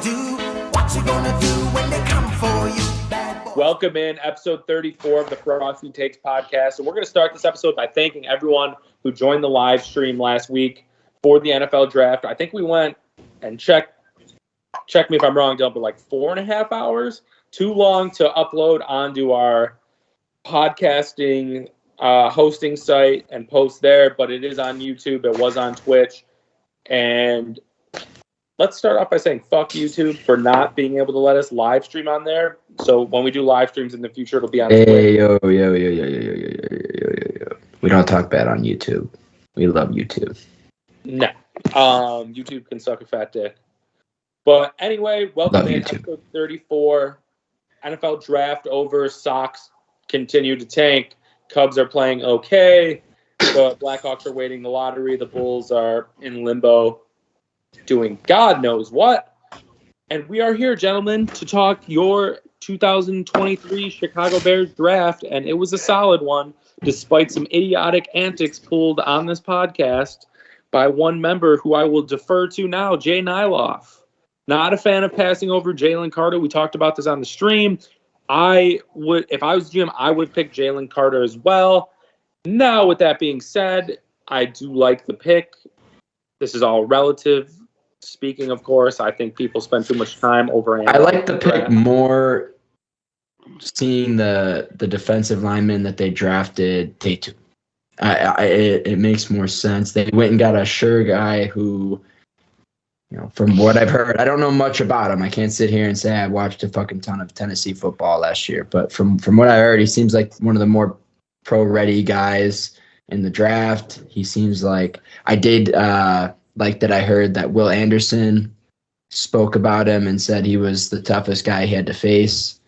do? What you gonna do when they come for you? Welcome in episode 34 of the Frosty Takes podcast. And we're going to start this episode by thanking everyone who joined the live stream last week for the NFL draft. I think we went and check me if I'm wrong, Dylan, but like 4.5 hours. Too long to upload onto our podcasting hosting site and post there, but it is on YouTube. It was on Twitch. And let's start off by saying fuck YouTube for not being able to let us live stream on there. So when we do live streams in the future, it'll be on Twitch. Yo. We don't talk bad on YouTube. We love YouTube. No. YouTube can suck a fat dick. But anyway, welcome in episode 34. NFL draft over. Sox continue to tank. Cubs are playing okay. The Blackhawks are waiting the lottery. The Bulls are in limbo doing God knows what. And we are here, gentlemen, to talk your 2023 Chicago Bears draft. And it was a solid one, despite some idiotic antics pulled on this podcast by one member who I will defer to now, Jay Niloff. Not a fan of passing over Jalen Carter. We talked about this on the stream. If I was GM, I would pick Jalen Carter as well. Now, with that being said, I do like the pick. This is all relative speaking, of course. I think people spend too much time over. I like the pick more seeing the defensive lineman that they drafted take to. It makes more sense. They went and got a sure guy who, from what I've heard, I don't know much about him. I can't sit here and say I watched a fucking ton of Tennessee football last year. But from what I heard, he seems like one of the more pro-ready guys in the draft. He seems like I did like that I heard that Will Anderson spoke about him and said he was the toughest guy he had to face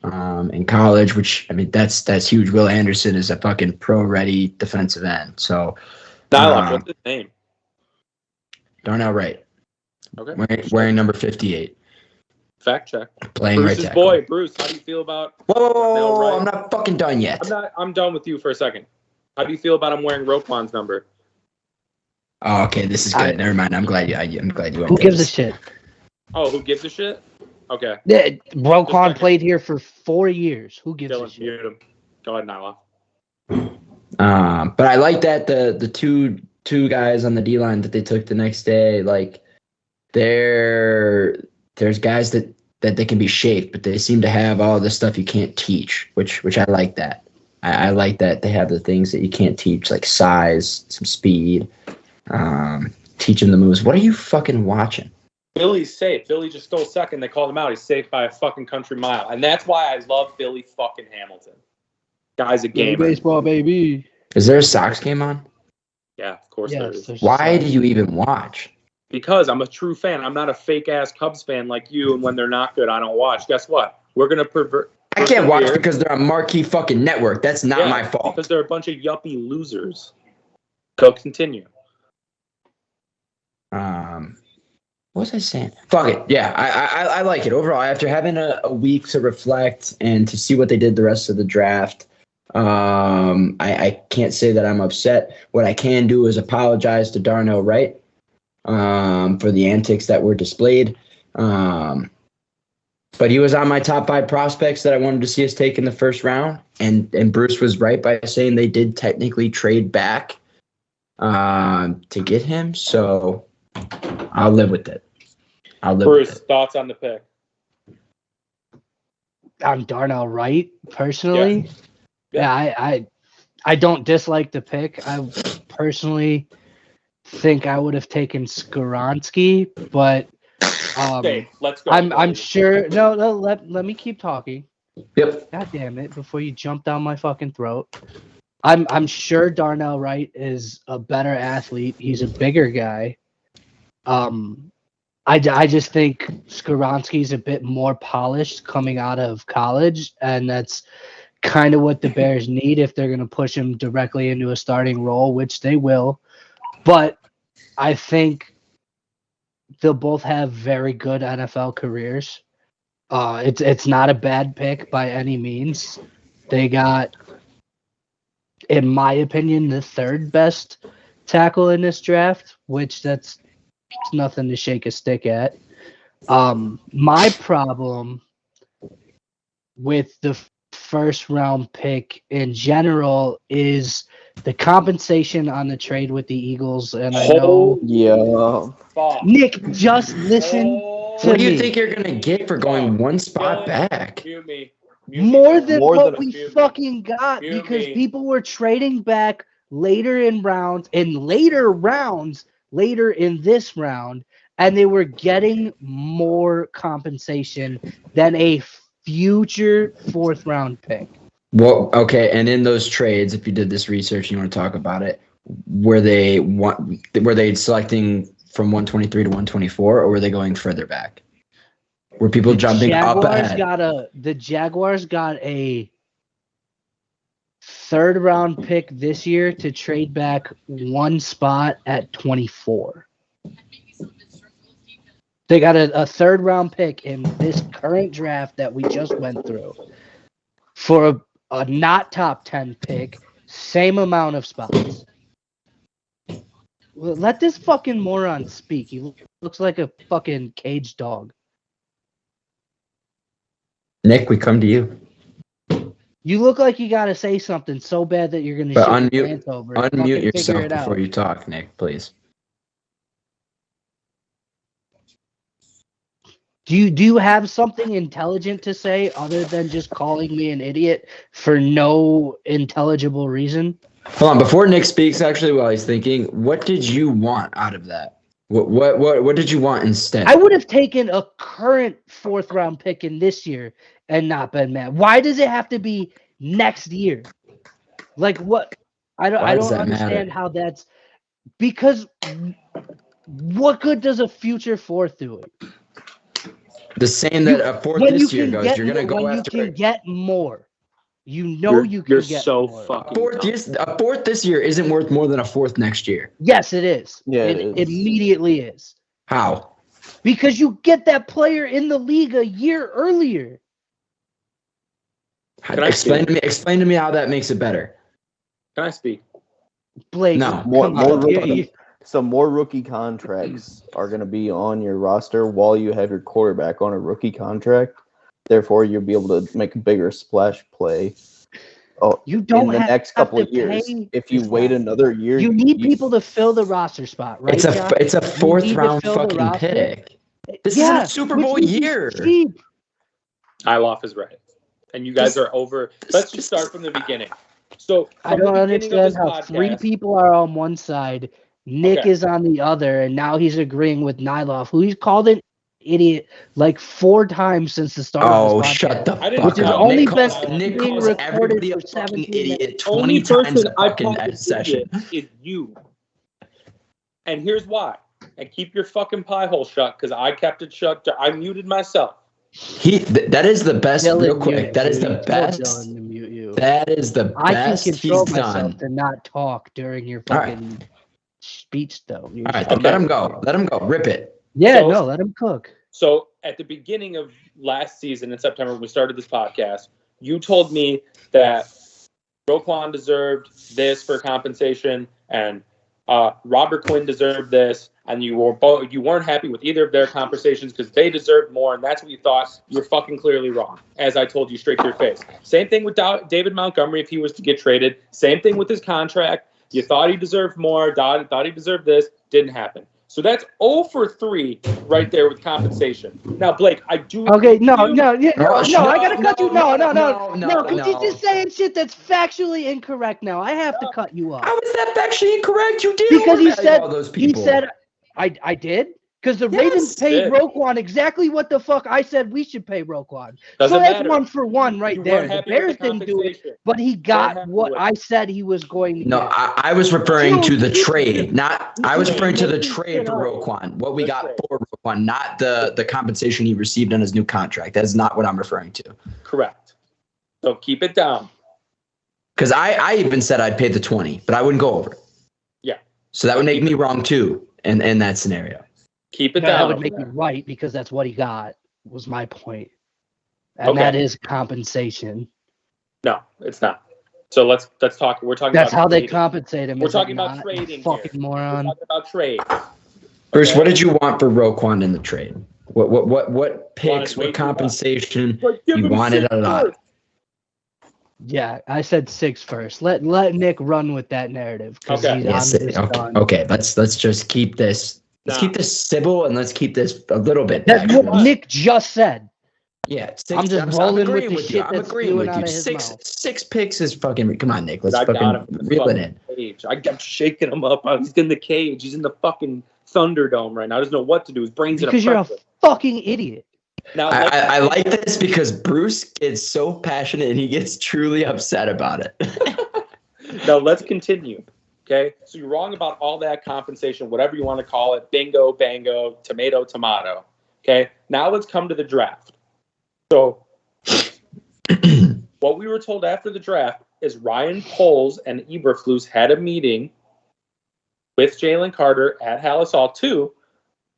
in college, which, I mean, that's huge. Will Anderson is a fucking pro-ready defensive end. So, what's his name? Darnell Wright. Okay. Wearing number 58. Fact check. Playing Bruce's right tackle. boy, Bruce, how do you feel about... Whoa, I'm not fucking done yet. I'm done with you for a second. How do you feel about him wearing Roquan's number? Oh, okay, this is good. Never mind. I'm glad you went. Who gives a shit? Oh, who gives a shit? Okay. Yeah, Roquan played here for 4 years. Who gives a shit? Mute him. Go ahead, Niloff. But I like that the two guys on the D line that they took the next day, like there's guys that they can be shaped, but they seem to have all the stuff you can't teach, which I like that. I like that they have the things that you can't teach, like size, some speed, teaching the moves. What are you fucking watching? Philly's safe. Philly just stole second. They called him out. He's safe by a fucking country mile. And that's why I love Billy fucking Hamilton. Guy's a gamer. Baseball, baby. Is there a Sox game on? Yeah, of course there is. Why do you even watch? Because I'm a true fan. I'm not a fake-ass Cubs fan like you, and when they're not good, I don't watch. Guess what? We're going to pervert. I can't watch because they're a marquee fucking network. That's not my fault. Because they're a bunch of yuppie losers. So continue. What was I saying? Fuck it. Yeah, I like it. Overall, after having a week to reflect and to see what they did the rest of the draft, I can't say that I'm upset. What I can do is apologize to Darnell Wright for the antics that were displayed. But he was on my top 5 prospects that I wanted to see us take in the first round. And Bruce was right by saying they did technically trade back to get him. So I'll live with it. Bruce, thoughts on the pick? On Darnell Wright, personally? Yeah, I don't dislike the pick. I personally think I would have taken Skoronski, but okay, let's go. I'm sure. No, let me keep talking. Yep. God damn it! Before you jump down my fucking throat, I'm sure Darnell Wright is a better athlete. He's a bigger guy. I just think Skoronski's a bit more polished coming out of college, and that's kind of what the Bears need if they're going to push him directly into a starting role, which they will. But I think they'll both have very good NFL careers. It's not a bad pick by any means. They got, in my opinion, the third best tackle in this draft, which that's nothing to shake a stick at. My problem with the first round pick in general is the compensation on the trade with the Eagles. And I know, Fuck. Nick, just listen to What do you me. think you're gonna get for going one spot Dylan, back? Mute me. More than More what than- we Mute me. fucking got Mute because me. people were trading back later in this round, and they were getting more compensation than a future fourth round pick. Well, okay, and in those trades, if you did this research and you want to talk about it, were they selecting from 123 to 124, or were they going further back? Were people jumping up ahead? The Jaguars got a third round pick this year to trade back one spot at 24. They got a third round pick in this current draft that we just went through for a not top 10 pick, same amount of spots. Well, let this fucking moron speak. He looks like a fucking caged dog. Nick, we come to you. You look like you gotta say something so bad that you're gonna But shit your pants over. it. Fucking Unmute figure yourself it before out. you talk, Nick, please. Do you have something intelligent to say other than just calling me an idiot for no intelligible reason? Hold on, before Nick speaks, actually, while he's thinking, what did you want out of that? What did you want instead? I would have taken a current fourth round pick in this year and not been mad. Why does it have to be next year? Like what? I don't understand matter? how that's because what good does a future fourth do it? The same that a fourth When this you year can goes. get You're gonna go when you after can get more. You You're can get so more. fucking a fourth this year isn't worth more than a fourth next year. Yes, it is. Yeah, it it is. immediately is. How? Because you get that player in the league a year earlier. Can I Explain to me how that makes it better. Can I speak? Blake, No. More Yeah, rookie, so more rookie contracts are going to be on your roster while you have your quarterback on a rookie contract. Therefore, you'll be able to make a bigger splash play. You don't in the have next couple to of years. pay- If you wait another year, You need people to fill the roster spot, right? Josh? It's a You fourth need to round fill the fucking roster. pick. This isn't a Super which Bowl means he's year. cheap. Niloff is right. And you guys are over. Let's just start from the beginning. So I from the don't beginning of understand this how three podcast, people are on one side, Nick Okay. is on the other, and now he's agreeing with Niloff, who he's called an idiot like 4 times since the start of Oh, this podcast. shut the I didn't fuck Which has up. only Nick been calls, Nick being calls recorded everybody a for fucking 17 idiot minutes. 20 only times person a I fucking called an session. idiot is you. And here's why. And keep your fucking pie hole shut because I kept it shut. I muted myself. That is the best. Dylan Real quick, muted that is you. the You told best. Dylan to mute you. That is the I can best control he's myself done. to not talk during your All right. fucking speech, though. All right, then let him go. Let him go. Rip it. Yeah, So- no, let him cook. So at the beginning of last season in September, when we started this podcast, you told me that Roquan deserved this for compensation and Robert Quinn deserved this, and you weren't happy with either of their compensations because they deserved more, and that's what you thought. You're fucking clearly wrong, as I told you straight to your face. Same thing with David Montgomery if he was to get traded. Same thing with his contract. You thought he deserved more, thought he deserved this. Didn't happen. So that's 0 for 3 right there with compensation. Now, Blake, I do. Okay, no, agree with you. I gotta cut you. No, because no. he's just saying shit that's factually incorrect now. I have to cut you off. How is that factually incorrect? You did Because he overvalue said, all those people. I did? Because the Yes, Ravens paid did. Roquan exactly what the fuck I said we should pay Roquan. Doesn't So that's matter. 1 for 1 right You there. weren't The happy with Bears the didn't do it, compensation. but he got happy what with I said he was going to No, get. I was referring to the Dude, trade, not. I was referring to the Making trade shit for up. Roquan. What we The got trade. for Roquan, not the compensation he received on his new contract. That's not what I'm referring to. Correct. So keep it down. Because I even said I'd pay the 20, but I wouldn't go over it. Yeah. So that would make me wrong too in that scenario. Keep it That down. would over make there. you right because that's what he got, was my point. And Okay. that is compensation. No, it's not. So let's talk. We're talking That's about how they trading. compensate him. We're is it talking about not, trading you fucking here. moron. We're talking about trades. Bruce, Okay? what did you want for Roquan in the trade? What picks? What compensation you wanted a lot? Yeah, I said 6 first. Let Nick run with that narrative. Okay. Yes. Okay. Let's just keep this. Let's keep this civil and let's keep this a little bit. That's what Nick just said. Yeah, I'm just rolling with the with shit I'm that's agreeing spewing with out you. of his mouth. Six picks is fucking. Come on, Nick. Let's I got him fucking reel it in. Cage. I kept shaking him up. He's in the cage. He's in the fucking Thunderdome right now. I doesn't know what to do. His brain's because you're a fucking idiot. Now I like this because Bruce gets so passionate and he gets truly upset about it. Now let's continue. Okay, so you're wrong about all that compensation, whatever you want to call it. Bingo, bango, tomato, tomato. Okay, now let's come to the draft. So what we were told after the draft is Ryan Poles and Eberflus had a meeting with Jalen Carter at Halas Hall 2.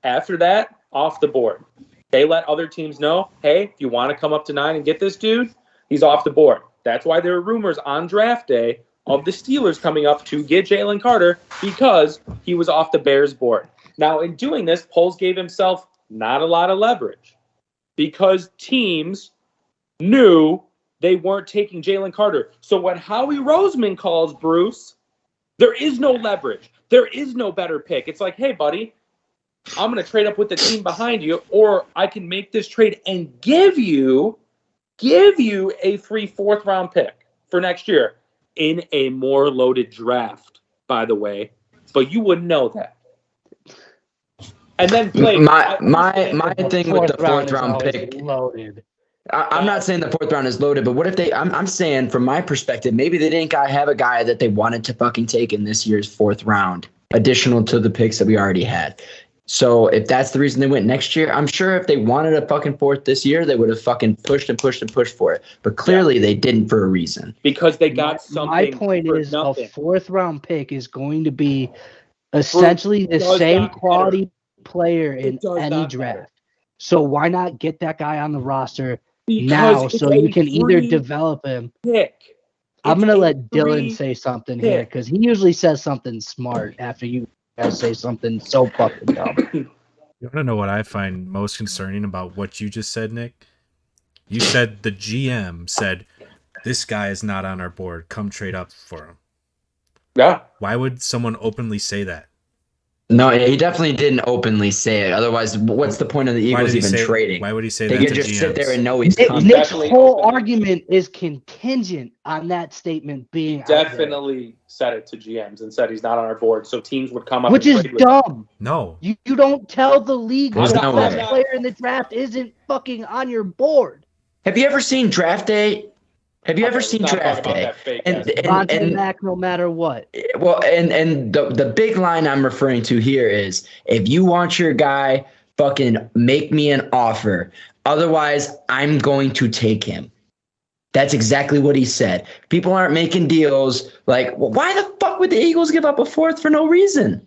After that, off the board. They let other teams know, hey, if you want to come up to 9 and get this dude, he's off the board. That's why there were rumors on draft day of the Steelers coming up to get Jalen Carter because he was off the Bears board. Now, in doing this, Poles gave himself not a lot of leverage because teams knew they weren't taking Jalen Carter. So when Howie Roseman calls Bruce, there is no leverage. There is no better pick. It's like, hey, buddy, I'm going to trade up with the team behind you, or I can make this trade and give you a free 4th round pick for next year in a more loaded draft, by the way. But you wouldn't know that. And then play my thing with the 4th round pick loaded. I'm not saying the 4th round is loaded, but what if they? I'm saying from my perspective, maybe they didn't have a guy that they wanted to fucking take in this year's 4th round, additional to the picks that we already had. So if that's the reason they went next year, I'm sure if they wanted a fucking 4th this year, they would have fucking pushed for it. But clearly they didn't for a reason. Because they got something. My point is nothing. A 4th round pick is going to be essentially the same quality player in any draft. So why not get that guy on the roster now so you can either develop him? I'm going to let Dylan say something here because he usually says something smart after you guys say something so fucking dumb. You want to know what I find most concerning about what you just said, Nick? You said the GM said, this guy is not on our board. Come trade up for him. Yeah. Why would someone openly say that? No, he definitely didn't openly say it. Otherwise, what's the point of the Eagles even trading? Why would he say that? They could just GMs? Sit there and know he's coming. Nick's whole argument is contingent on that statement being definitely said it to GMs and said he's not on our board, so teams would come up. Which is dumb. No, you don't tell the league the best player in the draft isn't fucking on your board. Have you ever seen draft day? Have you ever seen draft day? And Mac, no matter what. Well, and the big line I'm referring to here is if you want your guy, fucking make me an offer. Otherwise, I'm going to take him. That's exactly what he said. People aren't making deals like, well, why the fuck would the Eagles give up a 4th for no reason?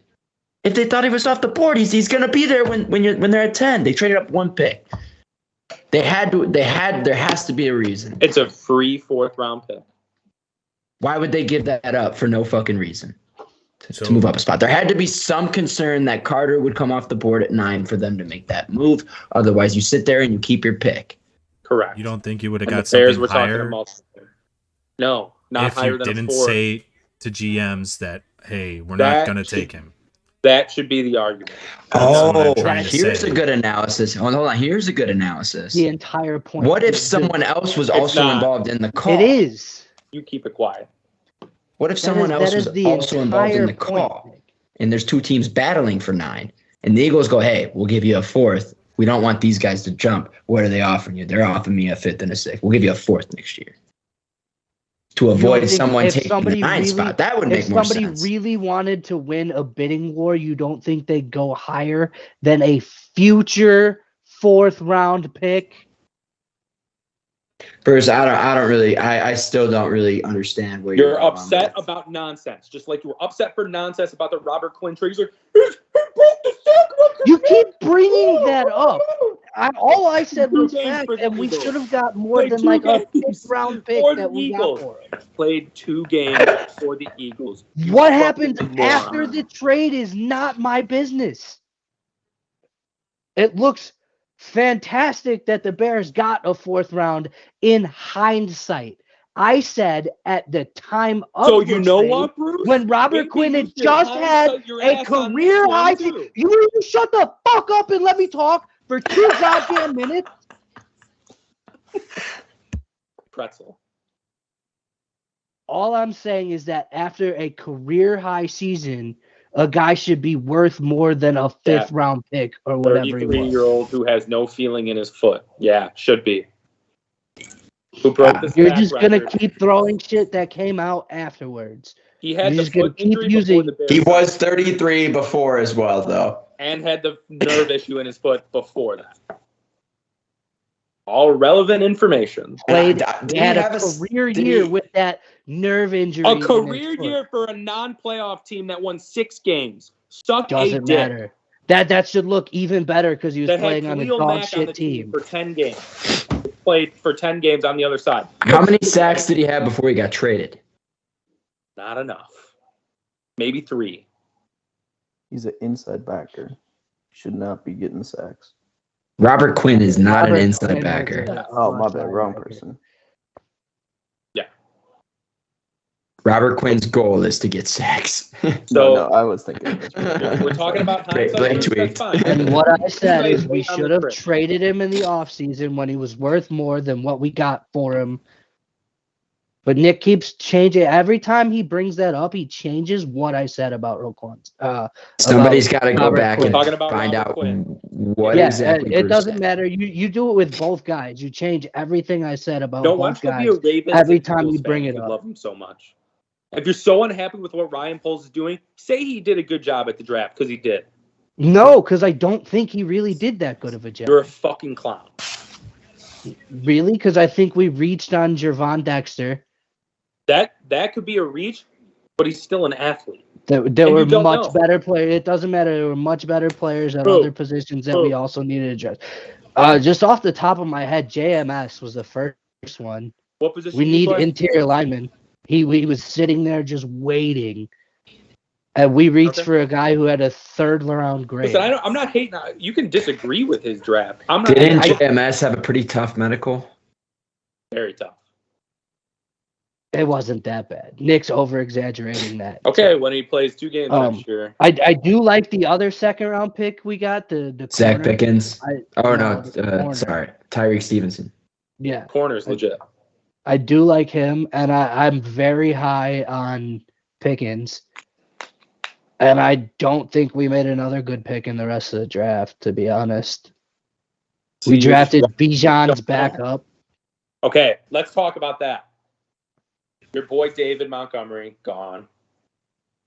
If they thought he was off the board, he's going to be there when they're at 10. They traded up 1 pick. There has to be a reason. It's a free 4th round pick. Why would they give that up for no fucking reason? To move up a spot. There had to be some concern that Carter would come off the board at 9 for them to make that move. Otherwise, you sit there and you keep your pick. Correct. You don't think you would have got something something higher? No, not if higher you than didn't a 4. say to GMs that, hey, we're not going to take him. That should be the argument. Here's a good analysis. Hold on. Here's a good analysis. The entire point. What if someone else was also involved in the call? It is. You keep it quiet. What if someone else was also involved in the call? And there's 2 teams battling for 9. And the Eagles go, hey, we'll give you a 4th. We don't want these guys to jump. What are they offering you? They're offering me a 5th and a 6th. We'll give you a 4th next year. To avoid someone taking the 9 spot. That would make more sense. If somebody really wanted to win a bidding war, you don't think they'd go higher than a future 4th round pick? Bruce, I still don't really understand what you're upset about nonsense. Just like you were upset for nonsense about the Robert Quinn trade. You keep bringing that up. All I said was fact, and we should have got more than like a 5th round pick that we got for him. Played 2 games for the Eagles. What happened after the trade is not my business. It looks fantastic that the Bears got a 4th round in hindsight. I said at the time of So the you know trade, what, Bruce? when Robert Maybe Quinn you had should just had hindsight your a ass on this career one, high. too. You shut the fuck up and let me talk for 2 goddamn minutes. Pretzel. All I'm saying is that after a career high season, a guy should be worth more than a 5th round pick or whatever he was. 33-year-old who has no feeling in his foot. Yeah, should be. Who broke the You're sack just gonna record. keep throwing shit that came out afterwards. He had You're the just gonna foot keep injury using- before the Bears He signed was 33 before as well, though. and had the nerve issue in his foot before that. All relevant information. Played, Did he he had a have a- career did year he- with that nerve injury. A in his career foot. year for a non-playoff team that won 6 games. Suck a Doesn't dick. matter. That should look even better because he was That had playing on a Khalil dog Mack on shit the team team. for 10 games. Played for 10 games on the other side. How many sacks did he have before he got traded? Not enough. Maybe 3. He's an inside backer. Should not be getting sacks. Robert Quinn is not Robert an inside Quinn is backer. a- Oh, my bad. Wrong person. Robert Quinn's goal is to get sacks. So No, I was thinking of this. we're talking about Blake hindsight. That's tweaked. fine. And what I said is we Wait on should the have trip. traded him in the offseason when he was worth more than what we got for him. But Nick keeps changing. Every time he brings that up, he changes what I said about Roquan. Somebody's got to go Robert back Quinn. and Talking about find Robert out Quinn. what Yeah, exactly it Bruce doesn't said. matter. You do it with both guys. You change everything I said about Don't both want you to guys. be a Ravens every and time Eagles you bring fan it if up. You love him so much. If you're so unhappy with what Ryan Poles is doing, say he did a good job at the draft because he did. No, because I don't think he really did that good of a job. You're a fucking clown. Really? Because I think we reached on Jervon Dexter. That could be a reach, but he's still an athlete. There And were you don't much know. better players. It doesn't matter. There were much better players at Who? other positions that we Who? also needed to address. Just off the top of my head, JMS was the first one. What position We do you need play? interior linemen. He was sitting there just waiting. And we reached Okay. for a guy who had a 3rd round grade. Listen, I'm not hating. You can disagree with his draft. I'm not. Didn't I- JMS have a pretty tough medical? very tough. It wasn't that bad. Nick's over exaggerating that. Okay, when he plays 2 games next year. I do like the other 2nd round pick we got, the Zach corner. Pickens? No, No, the corner. sorry. Tyreek Stevenson. Yeah, Corner's legit. I do like him, and I'm very high on Pickens. And I don't think we made another good pick in the rest of the draft, to be honest. We drafted Bijan's backup. Okay, let's talk about that. Your boy David Montgomery, gone.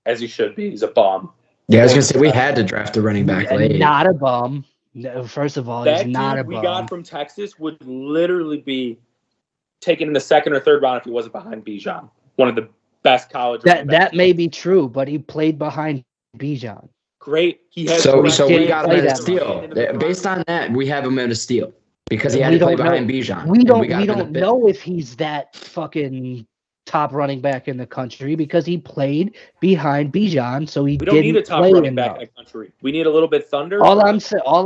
As he should be. He's a bum. Yeah, I was going to say, we had to draft a running back late. Not a bum. No, first of all, That he's not dude a bum. we got from Texas would literally be taken in the 2nd or 3rd round if he wasn't behind Bijan. One of the best college running backs. That may be true, but he played behind Bijan. Great. He has So we we didn't got him play at a that steal. Based on that, we have him at a steal because he had We to play don't know. behind Bijan. We and don't got him in a pick. know if he's that fucking top running back in the country because he played behind Bijan, so he We don't need a didn't top play running back enough. in the country. We need a little bit thunder. All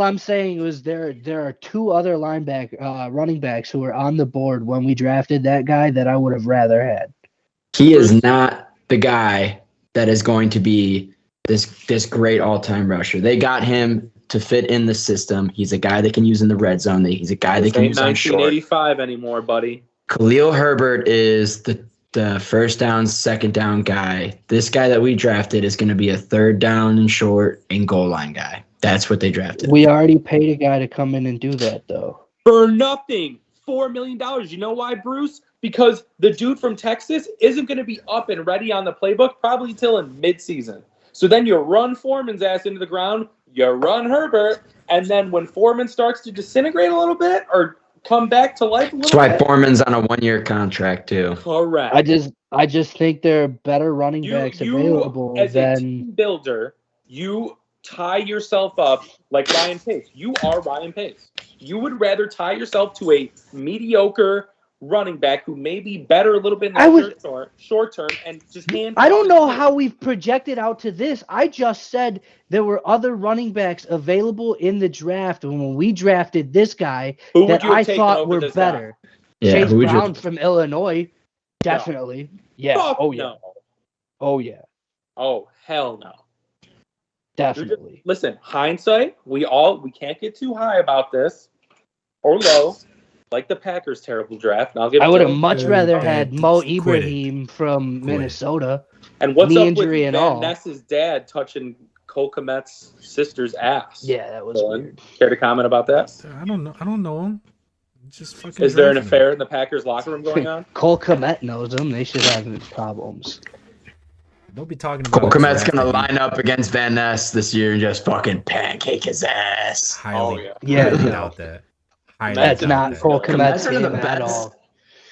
I'm saying was there are 2 other running backs who were on the board when we drafted that guy that I would have rather had. He is not the guy that is going to be this great all-time rusher. They got him to fit in the system. He's a guy they can use in the red zone. He's a guy they This can ain't use on short. 1985 anymore, buddy. Khalil Herbert is the 1st down, 2nd down guy. This guy that we drafted is going to be a 3rd down and short and goal line guy. That's what they drafted. We already paid a guy to come in and do that, though. For nothing. $4 million. You know why, Bruce? Because the dude from Texas isn't going to be up and ready on the playbook probably till in midseason. So then you run Foreman's ass into the ground, you run Herbert, and then when Foreman starts to disintegrate a little bit or come back to life a That's little why bit. Foreman's on a 1-year contract too. Correct. I just think there are better running backs available as a than team builder, you tie yourself up like Ryan Pace. You are Ryan Pace. You would rather tie yourself to a mediocre running back who may be better a little bit in the short term and just hand. I don't know how we've projected out to this. I just said there were other running backs available in the draft when we drafted this guy that I thought were better. Yeah, Chase Brown from Illinois, definitely. No. Yeah. Fuck oh yeah. No. Oh yeah. Oh hell no. Definitely. Listen, hindsight, we can't get too high about this or low, like the Packers' terrible draft. And I would have much rather had Mo Ibrahim from Minnesota. And what's knee up injury with Van Ness's dad touching Cole Kmet's sister's ass? Yeah, that was weird. Care to comment about that? I don't know him. Just fucking. Is there an affair in the Packers locker room going on? Cole Kmet knows him. They should have problems. Don't be talking about Cole Kmet's gonna line up against Van Ness this year and just fucking pancake his ass. Highly doubt that. That's not Cole Kmet's game at all.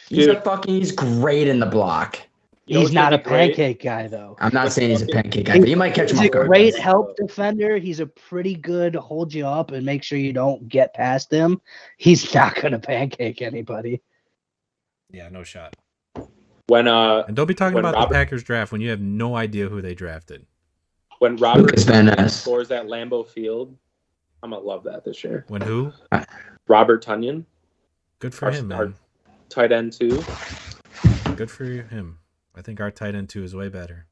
He's great in the block. He's not a pancake guy, though. I'm not saying he's a pancake guy, but he might catch him. He's a great help defender. He's a pretty good hold you up and make sure you don't get past him. He's not going to pancake anybody. Yeah, no shot. And don't be talking about the Packers draft when you have no idea who they drafted. When Robert scores at Lambeau Field, I'm going to love that this year. When who? Robert Tonyan. Good for him, man. Our tight end, too. Good for him. I think our tight end 2 is way better.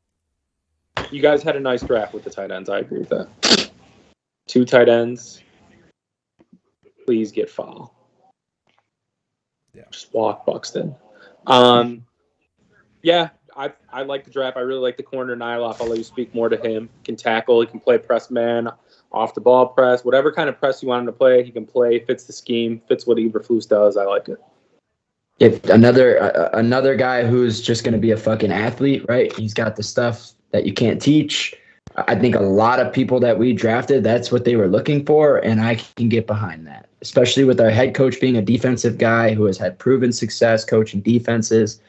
You guys had a nice draft with the tight ends. I agree with that. 2 tight ends. Please get foul. Yeah. Just walk Buxton. Yeah, I like the draft. I really like the corner Niloff. I'll let you speak more to him. He can tackle. He can play press man, off the ball press, whatever kind of press you want him to play. He can play. Fits the scheme. Fits what Eberflus does. I like it. If another guy who's just going to be a fucking athlete, right? He's got the stuff that you can't teach. I think a lot of people that we drafted, that's what they were looking for, and I can get behind that, especially with our head coach being a defensive guy who has had proven success coaching defenses.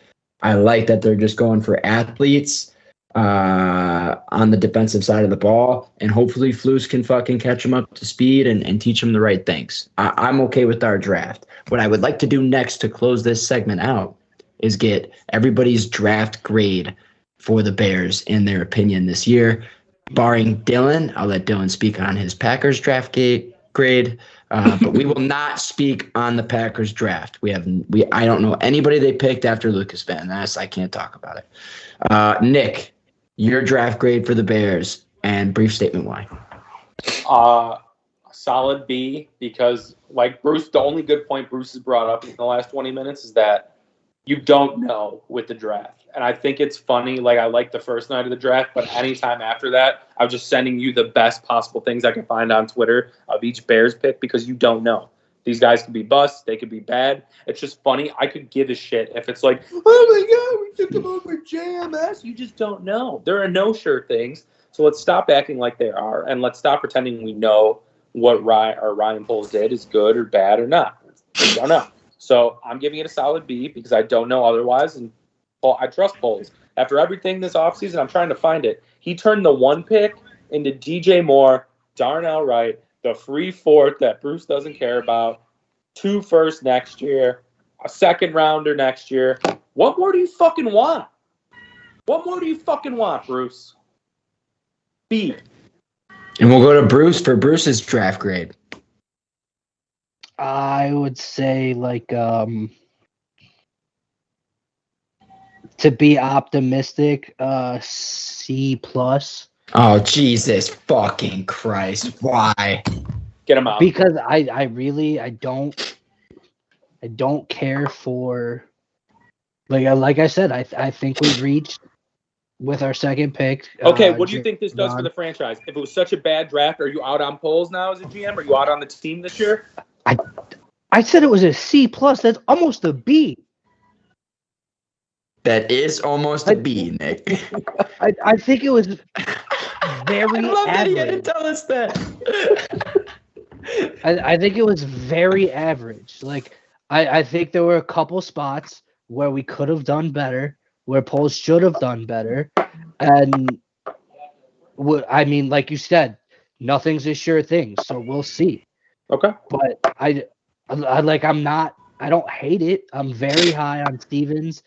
I like that they're just going for athletes on the defensive side of the ball, and hopefully Flus can fucking catch them up to speed and teach them the right things. I'm okay with our draft. What I would like to do next to close this segment out is get everybody's draft grade for the Bears in their opinion this year. Barring Dylan, I'll let Dylan speak on his Packers draft grade, but we will not speak on the Packers draft. I don't know anybody they picked after Lucas Van Ness. I can't talk about it. Nick, your draft grade for the Bears and brief statement why. Solid B, because like Bruce, the only good point Bruce has brought up in the last 20 minutes is that you don't know with the draft. And I think it's funny. Like, I like the first night of the draft, but anytime after that, I'm just sending you the best possible things I can find on Twitter of each Bears pick because you don't know. These guys could be busts. They could be bad. It's just funny. I could give a shit if it's like, oh my God, we took them over JMS. You just don't know. There are no sure things. So let's stop acting like they are, and let's stop pretending we know what Ryan Poles did is good or bad or not. We don't know. So I'm giving it a solid B because I don't know otherwise, and I trust Poles. After everything this offseason, I'm trying to find it. He turned the 1 pick into DJ Moore, Darnell Wright, the free 4th that Bruce doesn't care about, 2 firsts next year, a 2nd rounder next year. What more do you fucking want? What more do you fucking want, Bruce? B. And we'll go to Bruce for Bruce's draft grade. I would say like to be optimistic, C+. Oh, Jesus fucking Christ. Why? Get him out. Because I don't care for like I said, I think we've reached with our 2nd pick. Okay, what do you think this does for the franchise? If it was such a bad draft, are you out on Poles now as a GM? Are you out on the team this year? I said it was a C+. That's almost a B. That is almost a B, Nick. I think it was very I love average. that he had to tell us that. I think it was very average. Like, I think there were a couple spots where we could have done better, where Poles should have done better. And, I mean, like you said, nothing's a sure thing, so we'll see. Okay. But I'm not I don't hate it. I'm very high on Stevenson.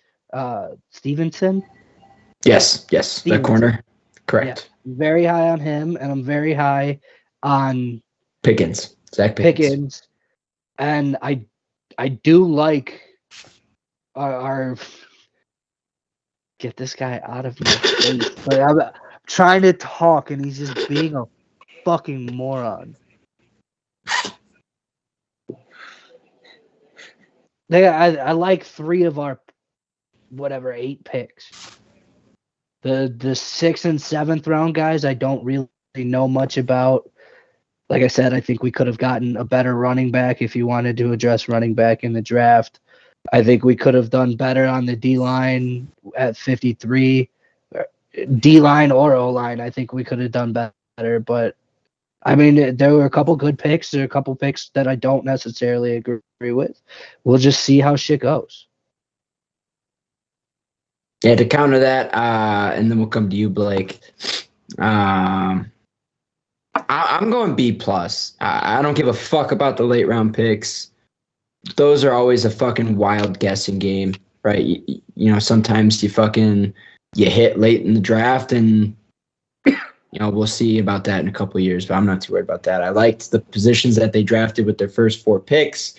Yes, the Stevenson. corner. Correct. Yeah, very high on him, and I'm very high on Zach Pickens. And I do like our get this guy out of my face. But I'm trying to talk, and he's just being a fucking moron. I like 3 of our 8 picks. The 6th and 7th round guys, I don't really know much about. Like I said, I think we could have gotten a better running back if you wanted to address running back in the draft. I think we could have done better on the D-line at 53. D-line or O-line, I think we could have done better. But, I mean, there were a couple good picks. There are a couple picks that I don't necessarily agree with. We'll just see how shit goes. Yeah, to counter that, and then we'll come to you, Blake. I'm going B+. I don't give a fuck about the late round picks. Those are always a fucking wild guessing game, right? You know, sometimes you hit late in the draft, and we'll see about that in a couple of years, but I'm not too worried about that. I liked the positions that they drafted with their first 4 picks,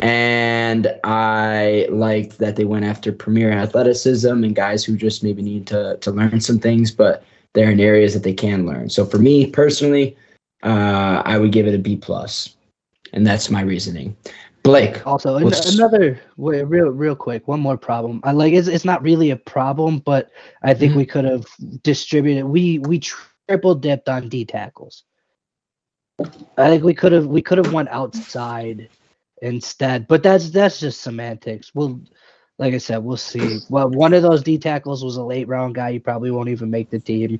and I liked that they went after premier athleticism and guys who just maybe need to learn some things, but they're in areas that they can learn. So for me personally, I would give it a B+, and that's my reasoning. Blake. Also, another real quick, one more problem. I like it's not really a problem, but I think we could have distributed. We triple dipped on D tackles. I think we could have went outside instead, but that's just semantics. Like I said, we'll see. Well, one of those D tackles was a late round guy. He probably won't even make the team,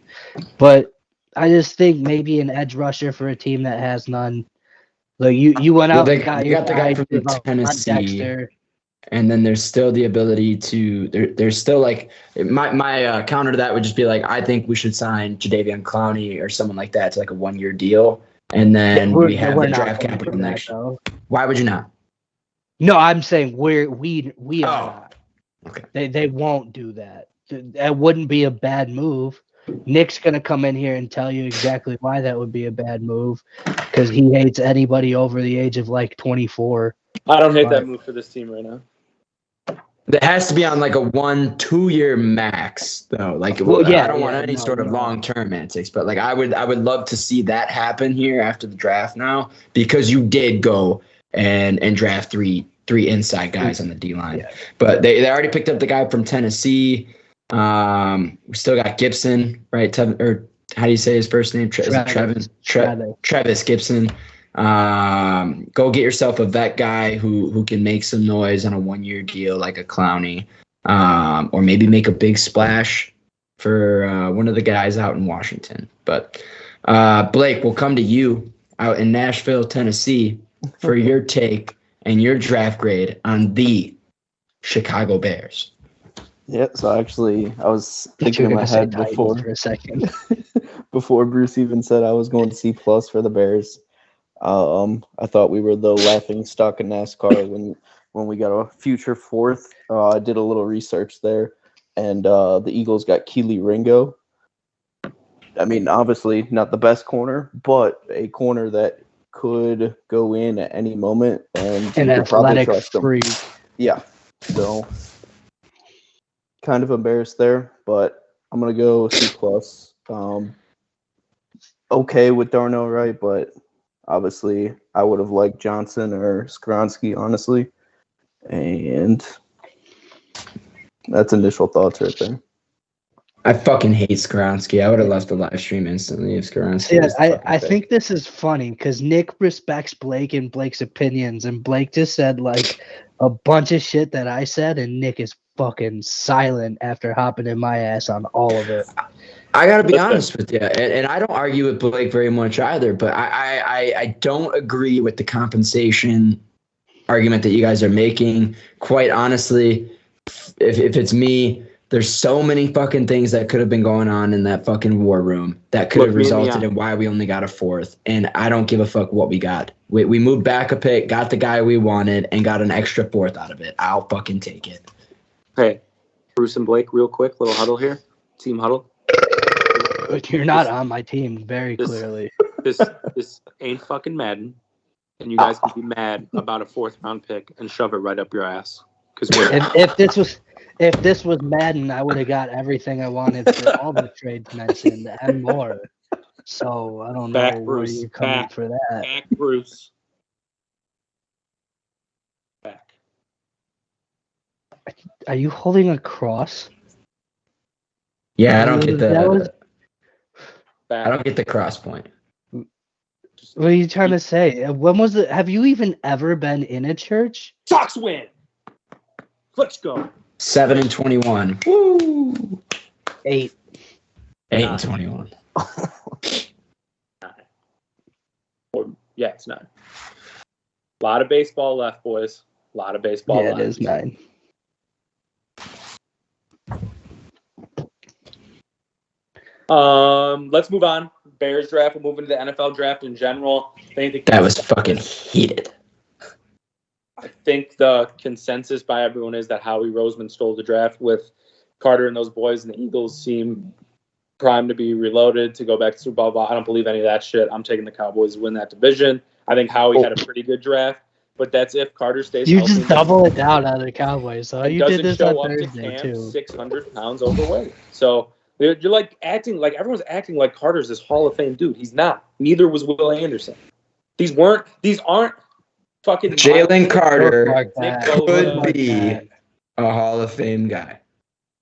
but I just think maybe an edge rusher for a team that has none. Like you went out and got the guy from Tennessee, and then there's still the ability to there's still like my counter to that would just be like, I think we should sign Jadeveon Clowney or someone like that to like a 1-year deal, and then we have the draft capital next. Why would you not? No, I'm saying we are not. Okay. They won't do that. That wouldn't be a bad move. Nick's going to come in here and tell you exactly why that would be a bad move, because he hates anybody over the age of like 24. I don't hate that move for this team right now. It has to be on like a 1-2 year max, though. Like, I don't want any sort of long-term antics, but like I would love to see that happen here after the draft now, because you did go and draft three inside guys on the D-line. Yeah. But they already picked up the guy from Tennessee. We still got Gibson, right? Or how do you say his first name? Travis Gibson. Go get yourself a vet guy who can make some noise on a 1-year deal like a Clowney, or maybe make a big splash for one of the guys out in Washington. But Blake, we'll come to you out in Nashville, Tennessee, for your take and your draft grade on the Chicago Bears. Yeah, so actually, I was thinking in my head before for a second. before Bruce even said I was going to C+ for the Bears. I thought we were the laughing stock in NASCAR when we got a future 4th. I did a little research there, and the Eagles got Keely Ringo. I mean, obviously not the best corner, but a corner that could go in at any moment, and an athletic freak. Yeah, so kind of embarrassed there, but I'm gonna go C+. Okay with Darnell Wright, but obviously I would have liked Johnson or Skronsky, honestly. And that's initial thoughts right there. I fucking hate Skronsky. I would have left the live stream instantly if Skronsky. Yeah, I think this is funny because Nick respects Blake and Blake's opinions, and Blake just said like a bunch of shit that I said, and Nick is fucking silent after hopping in my ass on all of it. I gotta be honest with you, and I don't argue with Blake very much either, but I don't agree with the compensation argument that you guys are making. Quite honestly, if it's me, There's so many fucking things that could have been going on in that fucking war room that could have resulted in why we only got a fourth. And I don't give a fuck what we got. We moved back a pick, got the guy we wanted, and got an extra fourth out of it. I'll fucking take it. Hey, Bruce and Blake, real quick, little huddle here. Team huddle. But you're not on my team, very clearly. This ain't fucking Madden. And you guys can be mad about a 4th round pick and shove it right up your ass. Because if this was Madden, I would have got everything I wanted for all the trades mentioned and more. So I don't know where you're coming for that. Back, Bruce. Back. Are you holding a cross? Yeah, I don't get I don't get the cross point. What are you trying to say? When was it? Have you even ever been in a church? Sox win. Let's go. 7-21. Woo! 8. 8-21. 9. Yeah, it's 9. A lot of baseball left, boys. A lot of baseball left. It is 9. Let's move on. Bears draft. We'll move into the NFL draft in general. That was fucking heated. I think the consensus by everyone is that Howie Roseman stole the draft with Carter and those boys, and the Eagles seem primed to be reloaded to go back to Super Bowl. I don't believe any of that shit. I'm taking the Cowboys to win that division. I think Howie had a pretty good draft, but that's if Carter stays healthy. You just double it down on the Cowboys. So you did this on Thursday, too. 600 pounds overweight. So you're like acting like everyone's acting like Carter's this Hall of Fame dude. He's not. Neither was Will Anderson. These aren't fucking Jalen Carter could be a Hall of Fame guy.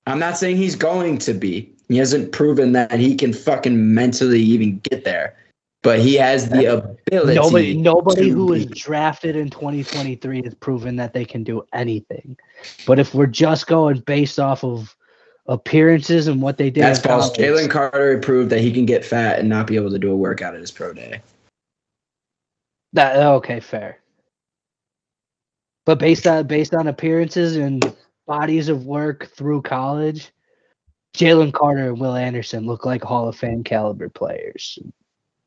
I'm not saying he's going to be. He hasn't proven that he can fucking mentally even get there. But he has the ability. Nobody who was drafted in 2023 has proven that they can do anything. But if we're just going based off of appearances and what they did, that's false. Jalen Carter proved that he can get fat and not be able to do a workout at his pro day. Okay, fair. But based on appearances and bodies of work through college, Jalen Carter and Will Anderson look like Hall of Fame caliber players.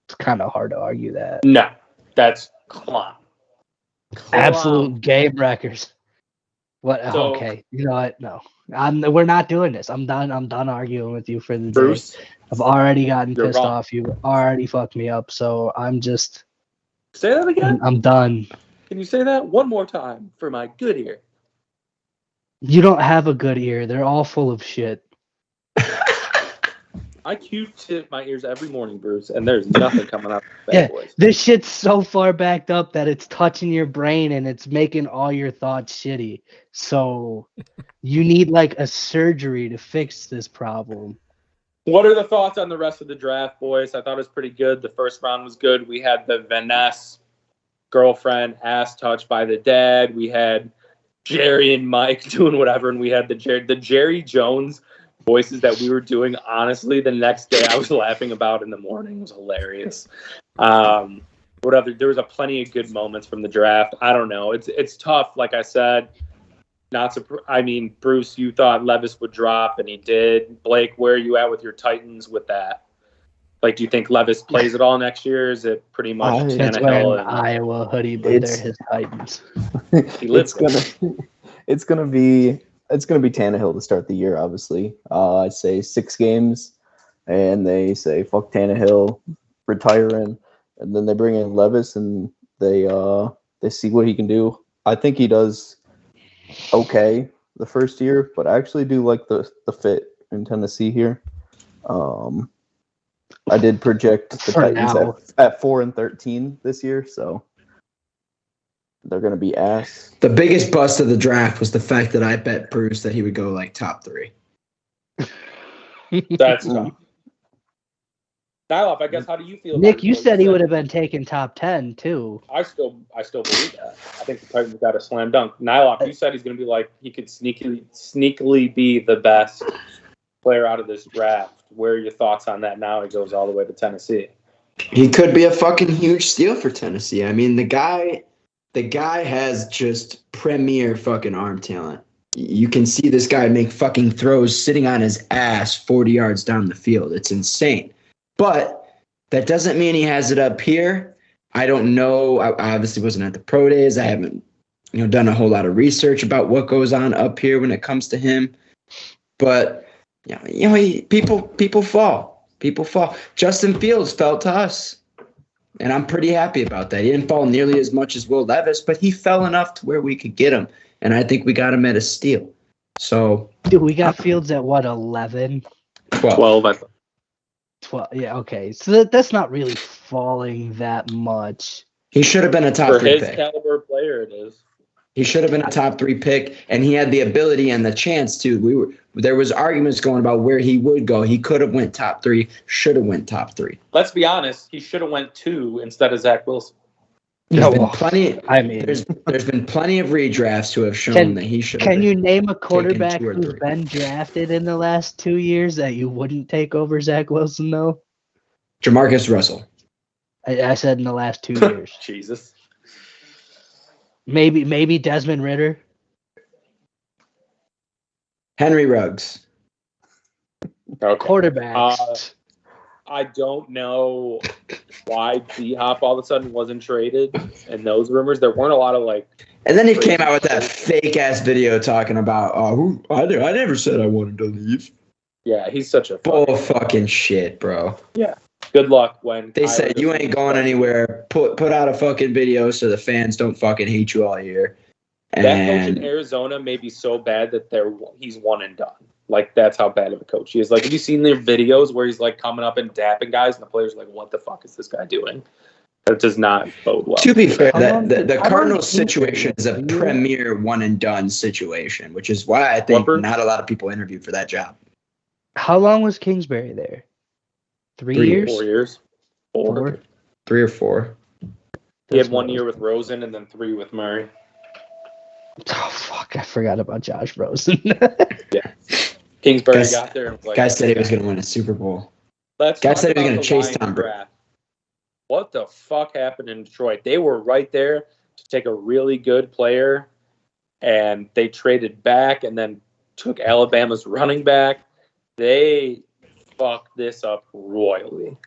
It's kind of hard to argue that. No, that's clown. Absolute game wreckers. What? So, okay, you know what? No, we're not doing this. I'm done. I'm done arguing with you for the Bruce, day. I've already gotten pissed off. You already fucked me up. So I'm just. Say that again. I'm done. Can you say that one more time for my good ear? You don't have a good ear. They're all full of shit. I Q-tip my ears every morning, Bruce, and there's nothing coming up. Yeah, this shit's so far backed up that it's touching your brain and it's making all your thoughts shitty. So you need like a surgery to fix this problem. What are the thoughts on the rest of the draft, boys? I thought it was pretty good. The first round was good. We had the Vanessa girlfriend ass touched by the dad. We had Jerry and Mike doing whatever, and we had the Jerry Jones voices that we were doing. Honestly, the next day I was laughing about in the morning. It was hilarious. Whatever. There was plenty of good moments from the draft. I don't know. It's tough. Like I said, Bruce, you thought Levis would drop, and he did. Blake, where are you at with your Titans with that? Like, do you think Levis plays it all next year? Is it pretty much Tannehill and Iowa hoodie, but they're his Titans? It's gonna be Tannehill to start the year. Obviously, I'd say 6 games, and they say fuck Tannehill, retiring, and then they bring in Levis, and they see what he can do. I think he does okay the first year, but I actually do like the fit in Tennessee here. I did project the Titans at 4-13 this year, so they're going to be ass. The biggest bust of the draft was the fact that I bet Bruce that he would go like top 3. That's tough. Niloff, I guess, how do you feel? Nick, you said he would have been taken top 10 too. I still believe that. I think the Titans got a slam dunk. Niloff, you said he's going to be like, he could sneakily be the best player out of this draft. Where are your thoughts on that now? He goes all the way to Tennessee. He could be a fucking huge steal for Tennessee. I mean, the guy has just premier fucking arm talent. you can see this guy make fucking throws sitting on his ass 40 yards down the field. It's insane. But that doesn't mean he has it up here. I don't know. I obviously wasn't at the pro days. I haven't, done a whole lot of research about what goes on up here when it comes to him. But people fall. People fall. Justin Fields fell to us. And I'm pretty happy about that. He didn't fall nearly as much as Will Levis, but he fell enough to where we could get him. And I think we got him at a steal. So, dude, we got Fields at what, 11? 12. 12. Yeah, okay. So that's not really falling that much. He should have been a top For 3 his pick. caliber player, it is. He should have been a top 3 pick, and he had the ability and the chance to. There was arguments going about where he would go. He could have went top 3, should have went top 3. Let's be honest. He should have went 2 instead of Zach Wilson. There's been plenty. I mean, there's been plenty of redrafts who have shown that he should. Can you name a quarterback 2 or who's 3. been drafted in the last 2 years that you wouldn't take over Zach Wilson, though? Jamarcus Russell. I said in the last 2 years. Jesus. Maybe Desmond Ridder. Henry Ruggs. Okay. Quarterbacks. I don't know why D-Hop all of a sudden wasn't traded and those rumors. There weren't a lot of And then he came out with that fake ass video talking about, I never said I wanted to leave. Yeah, he's such a Bull fucking shit, bro. Yeah. Good luck when They said you ain't going anywhere. Put out a fucking video so the fans don't fucking hate you all year. That coach And in Arizona may be so bad that he's one and done. That's how bad of a coach he is. Have you seen their videos where he's coming up and dapping guys and the players are what the fuck is this guy doing? That does not bode well. to be fair, the Cardinals situation is a premier one and done situation, which is why I think not a lot of people interviewed for that job. How long was Kingsbury there? 3 years? 4 years. 4. 3 or 4. He had 1 year with Rosen and then 3 with Murray. Oh, fuck. I forgot about Josh Rosen. Yeah. Kingsbury got there and was Guy said he was going to win a Super Bowl. Guy said he was going to chase Tom Brady. What the fuck happened in Detroit? They were right there to take a really good player, and they traded back and then took Alabama's running back. They fucked this up royally.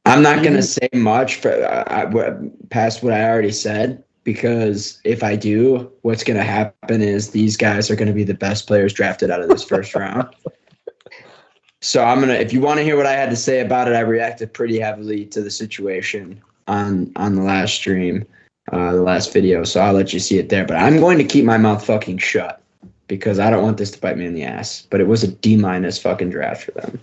I'm not going to say much past what I already said, because if I do, what's going to happen is these guys are going to be the best players drafted out of this first round. So if you want to hear what I had to say about it, I reacted pretty heavily to the situation on the last stream, the last video. So I'll let you see it there. But I'm going to keep my mouth fucking shut because I don't want this to bite me in the ass. But it was a D- fucking draft for them.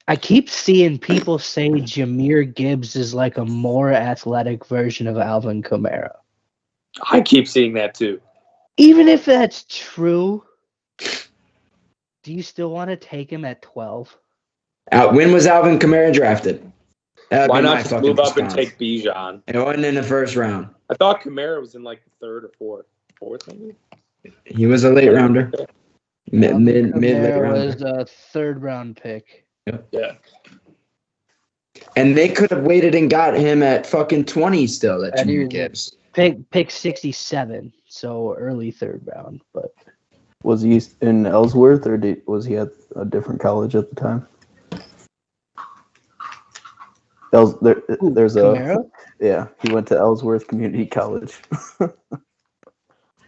I keep seeing people say Jahmyr Gibbs is a more athletic version of Alvin Kamara. I keep seeing that too. Even if that's true, do you still want to take him at 12? When was Alvin Kamara drafted? Why not just move up and take Bijan? It wasn't in the first round. I thought Kamara was in the third or fourth. Fourth, maybe? He was a late rounder. Mid late rounder. Was a third round pick. Yeah. And they could have waited and got him at fucking 20 still. That Jahmyr Gibbs. Pick 67, so early third round. But was he in Ellsworth or was he at a different college at the time? There's Kamara? He went to Ellsworth Community College.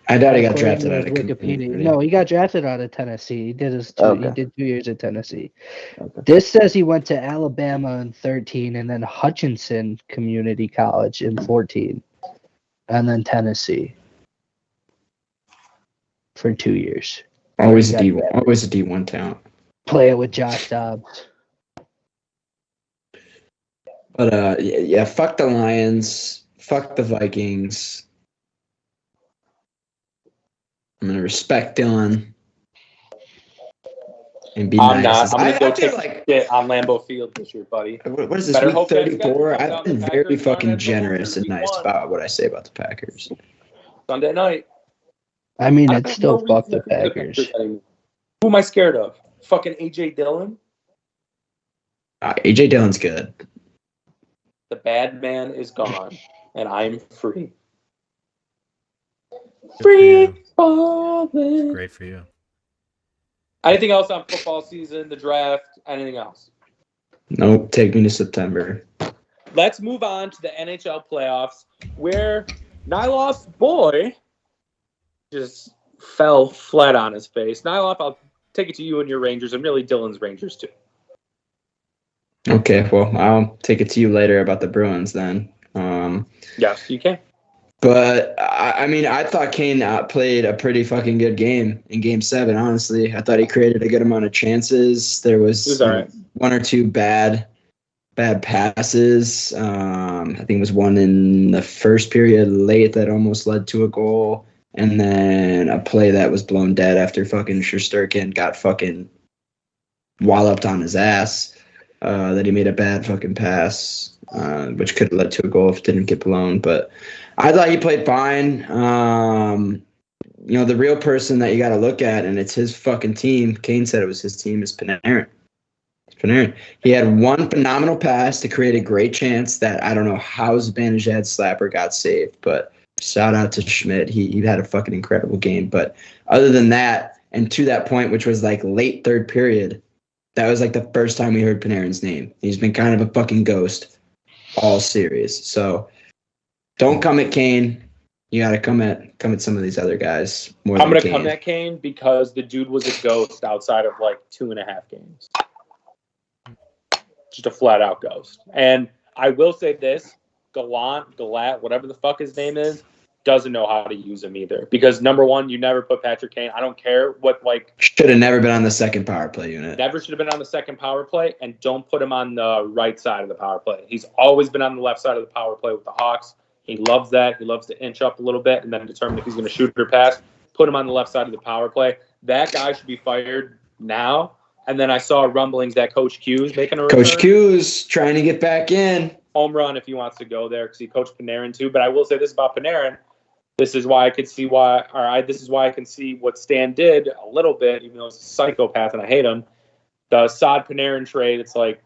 I doubt he got drafted out of Wikipedia. No, he got drafted out of Tennessee. He did he did 2 years at Tennessee. Okay. This says he went to Alabama in 13 and then Hutchinson Community College in 14. And then Tennessee for 2 years. Always a D1 talent. Playing with Josh Dobbs. But fuck the Lions. Fuck the Vikings. I'm gonna respect Dylan and be I'm nice. not. I'm gonna go take shit on Lambeau Field this year, buddy. What is this, Better week hope that 34? guy I've been comes out very the Packers fucking on generous and week nice one. about what I say about the Packers. Sunday night. I mean, I it's have still no fuck reason the to pick Packers. anymore. Who am I scared of? Fucking AJ Dillon? AJ Dillon's good. The bad man is gone, and I'm free. Good for you. falling. Great for you. Anything else on football season, the draft, anything else? Nope. Take me to September. Let's move on to the NHL playoffs, where Niloff's boy just fell flat on his face. Niloff, I'll take it to you and your Rangers, and really Dylan's Rangers too. Okay, well, I'll take it to you later about the Bruins then. Yes, you can. But I mean, I thought Kane played a pretty fucking good game in Game 7. Honestly, I thought he created a good amount of chances. There was all right. one or two bad passes. I think it was one in the first period late that almost led to a goal, and then a play that was blown dead after fucking Shesterkin got fucking walloped on his ass. That he made a bad fucking pass, which could have led to a goal if it didn't get blown. But I thought he played fine. The real person that you got to look at, and it's his fucking team. Kane said it was his team. Is Panarin. He had one phenomenal pass to create a great chance that I don't know how Zibanejad slapper got saved, but shout out to Schmidt. He had a fucking incredible game. But other than that, and to that point, which was like late third period, that was like the first time we heard Panarin's name. He's been kind of a fucking ghost all series. So don't come at Kane. You got to come at some of these other guys more I'm than going to come at Kane because the dude was a ghost outside of like 2.5 games. Just a flat out ghost. And I will say this, Galat, whatever the fuck his name is, doesn't know how to use him either. Because number one, you never put Patrick Kane. I don't care what should have never been on the second power play unit. Never should have been on the second power play, and don't put him on the right side of the power play. He's always been on the left side of the power play with the Hawks. He loves that. He loves to inch up a little bit and then determine if he's going to shoot or pass. Put him on the left side of the power play. That guy should be fired now. And then I saw rumblings that Coach Q's making a return. Coach Q's trying to get back in. Home run if he wants to go there because he coached Panarin too. But I will say this about Panarin. This is why I can see what Stan did a little bit, even though he's a psychopath and I hate him. The Saad Panarin trade, it's like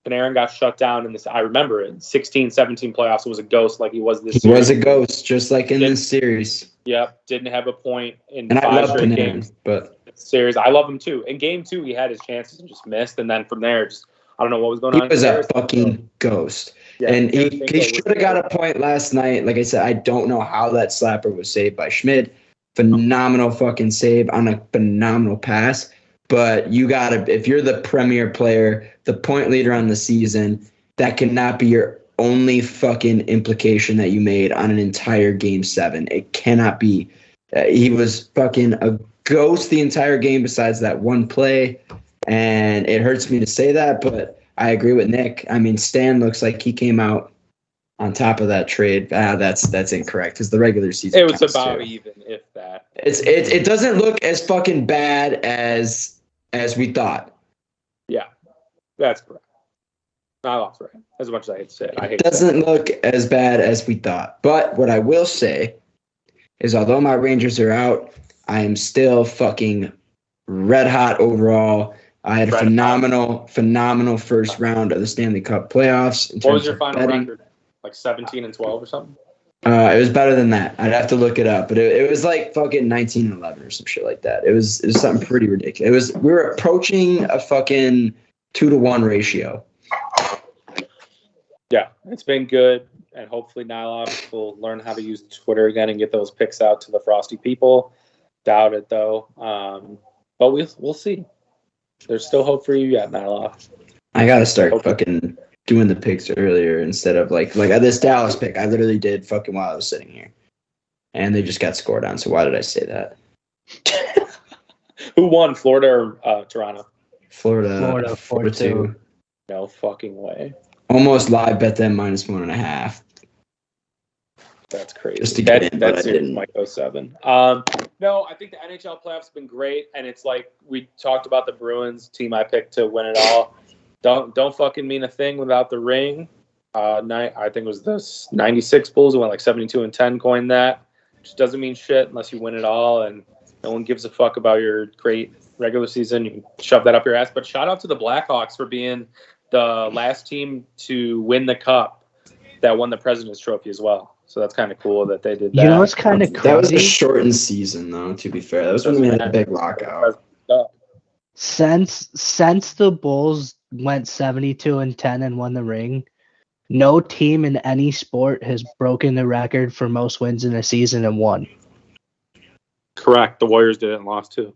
Panarin got shut down in this. I remember it. 16-17 playoffs. It was a ghost like he was this series. He was a ghost, just like in this series. Yep. Didn't have a point in and 5 straight Panarin, games. But series. I love him too. In game 2, he had his chances and just missed. And then from there, I don't know what was going on. He was a fucking ghost. Yeah, and he should have got a point last night. Like I said, I don't know how that slapper was saved by Schmidt. Phenomenal fucking save on a phenomenal pass. But you got to, if you're the premier player, the point leader on the season, that cannot be your only fucking implication that you made on an entire Game 7. It cannot be. He was fucking a ghost the entire game besides that one play. And it hurts me to say that, but I agree with Nick. I mean, Stan looks like he came out on top of that trade. That's incorrect because the regular season. It was about even, if that. It doesn't look as fucking bad as we thought. Yeah, that's correct. I lost right. As much as I hate to say it, it doesn't look as bad as we thought. But what I will say is, although my Rangers are out, I am still fucking red hot overall. I had a phenomenal first round of the Stanley Cup playoffs. What was your final record? Like 17-12 or something? It was better than that. I'd have to look it up, but it was like fucking 19-11 or some shit like that. It was something pretty ridiculous. We were approaching a fucking 2-to-1 ratio. Yeah, it's been good, and hopefully Niloff will learn how to use Twitter again and get those picks out to the frosty people. Doubt it though, but we'll see. There's still hope for you yet, Niloff. I gotta start fucking doing the picks earlier instead of like this Dallas pick. I literally did fucking while I was sitting here, and they just got scored on. So why did I say that? Who won, Florida or Toronto? Florida 4-2. No fucking way. Almost live bet them -1.5. That's crazy. Just to get in, that series might go 7. No, I think the NHL playoffs have been great, and it's like we talked about the Bruins team I picked to win it all. Don't fucking mean a thing without the ring. I think it was the 96 Bulls who went like 72-10 coined that. Which doesn't mean shit unless you win it all, and no one gives a fuck about your great regular season. You can shove that up your ass. But shout out to the Blackhawks for being the last team to win the cup that won the President's Trophy as well. So that's kind of cool that they did that. You know what's kind of crazy? That was a shortened season, though. To be fair, that was when we had a big lockout. Since the Bulls went 72-10 and won the ring, no team in any sport has broken the record for most wins in a season and won. Correct. The Warriors did it and lost too.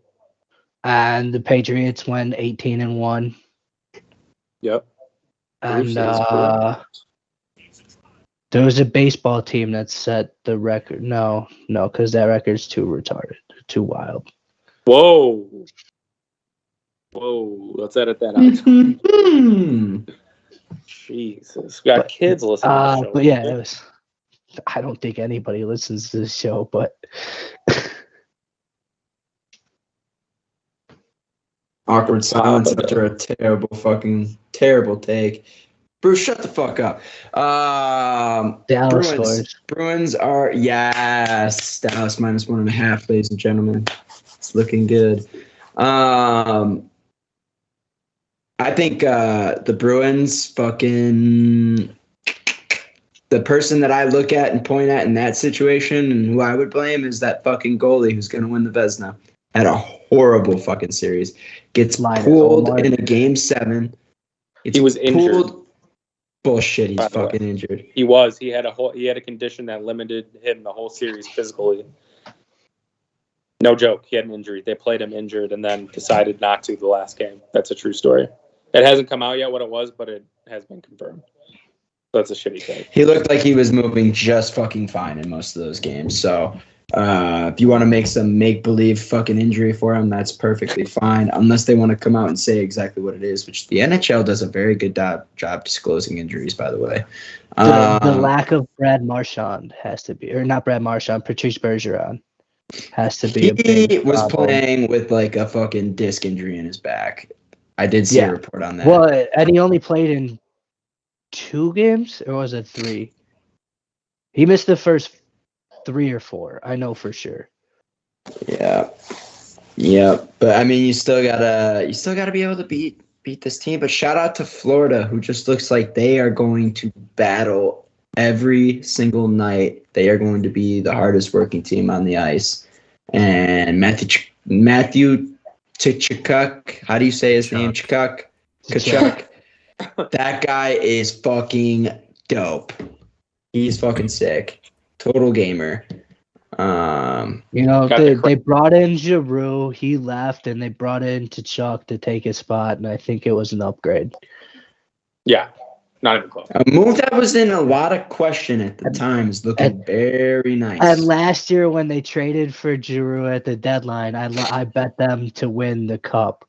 And the Patriots went 18-1. Yep. And there was a baseball team that set the record. No, because that record's too retarded, too wild. Whoa. Let's edit that out. Jesus. We got kids listening to the show. But yeah, it was. I don't think anybody listens to this show, but awkward silence after a terrible take. Bruce, shut the fuck up. Dallas scores. Bruins are Dallas -1.5, ladies and gentlemen. It's looking good. I think the Bruins fucking the person that I look at and point at in that situation and who I would blame is that fucking goalie who's going to win the Vezina. Had a horrible fucking series. Gets pulled in a game 7. He was injured. Bullshit, he's fucking injured. He was. He had a condition that limited him the whole series physically. No joke. He had an injury. They played him injured and then decided not to the last game. That's a true story. It hasn't come out yet what it was, but it has been confirmed. That's a shitty thing. He looked like he was moving just fucking fine in most of those games. So if you want to make some make-believe fucking injury for him, that's perfectly fine. Unless they want to come out and say exactly what it is, which the NHL does a very good job disclosing injuries, by the way. The lack of Brad Marchand has to be, or not Brad Marchand, Patrice Bergeron has to be a big He was problem. playing with like a fucking disc injury in his back. I did see a report on that. Well, and he only played in 2 games, or was it 3? He missed the first 3 or 4. I know for sure. Yeah. But I mean, you still gotta be able to beat this team. But shout out to Florida, who just looks like they are going to battle every single night. They are going to be the hardest working team on the ice. And Matthew Tkachuk, how do you say his name? Tkachuk. That guy is fucking dope. He's fucking sick. Total gamer. They brought in Giroux. He left, and they brought in Tkachuk to take his spot, and I think it was an upgrade. Yeah, not even close. A move that was in a lot of question at the time is looking very nice. And last year, when they traded for Giroux at the deadline, I bet them to win the cup.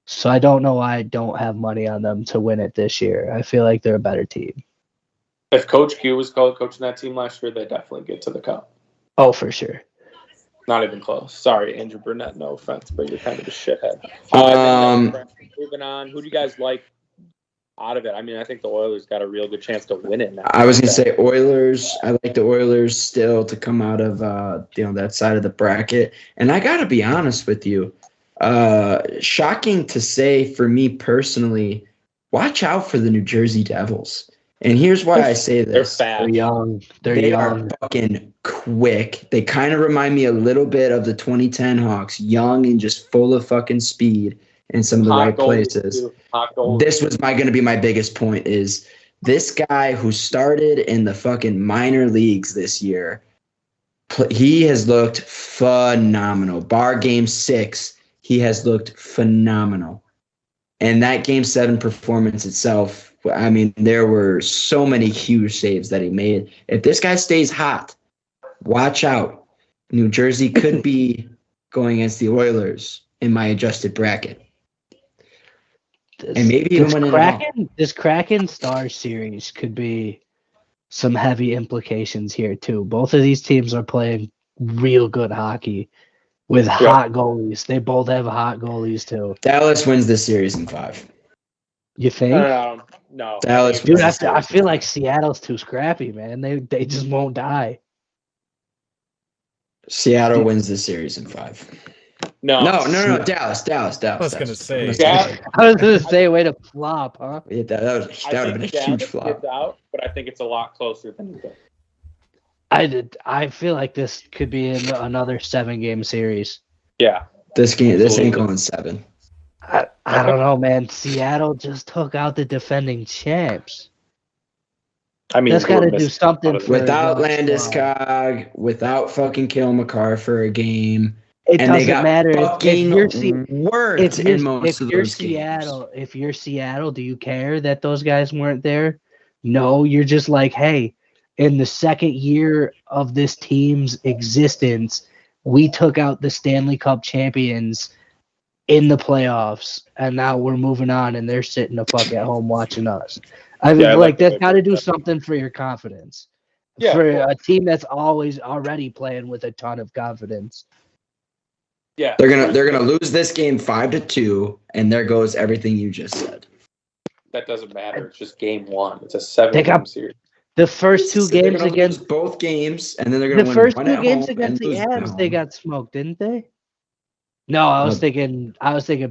So I don't know why I don't have money on them to win it this year. I feel like they're a better team. If Coach Q was coaching that team last year, they definitely get to the cup. Oh, for sure. Not even close. Sorry, Andrew Burnett. No offense, but you're kind of a shithead. Moving on. Who do you guys like out of it? I mean, I think the Oilers got a real good chance to win it now. I was going to say Oilers. I like the Oilers still to come out of that side of the bracket. And I got to be honest with you. Shocking to say for me personally, watch out for the New Jersey Devils. And here's why I say this. They're fast. They're young. They are fucking quick. They kind of remind me a little bit of the 2010 Hawks. Young and just full of fucking speed in some of the right places. This was going to be my biggest point is this guy who started in the fucking minor leagues this year, he has looked phenomenal. Bar game 6, he has looked phenomenal. And that game 7 performance itself, I mean, there were so many huge saves that he made. If this guy stays hot, watch out. New Jersey could be going against the Oilers in my adjusted bracket. And maybe even winning this Kraken Star series could be some heavy implications here, too. Both of these teams are playing real good hockey with hot goalies. They both have hot goalies, too. Dallas wins this series in 5. You think? No. Dallas. Dude, I feel like Seattle's too scrappy, man. They just won't die. Seattle wins the series in 5. No. Dallas. I was going to say. I was going to say, way to flop, huh? Yeah, that would have been a huge flop. Out, but I think it's a lot closer than you think. I feel like this could be another 7-game series. Yeah. This ain't Absolutely. going 7. I don't know, man. Seattle just took out the defending champs. I mean, That's we're got to do missing something out of for it. Without young Landeskog, without fucking Kale McCarr for a game. It And they doesn't got matter fucking if worked in most of you're those games. Seattle. If you're Seattle, do you care that those guys weren't there? No, you're just like, hey, in the second year of this team's existence, we took out the Stanley Cup champions in the playoffs, and now we're moving on, and they're sitting the fuck at home watching us. I mean, Yeah, I like the that's way got to you do put that. something for your confidence. Yeah, For of course. a team that's already playing with a ton of confidence. Yeah. They're gonna lose this game 5-2, and there goes everything you just said. That doesn't matter. It's just game 1. It's a 7-game series. The first two They're games gonna against lose both games, and then they're the gonna win first one two at games home against and the lose one at Avs, they home. got smoked, didn't they? No, I was Uh, thinking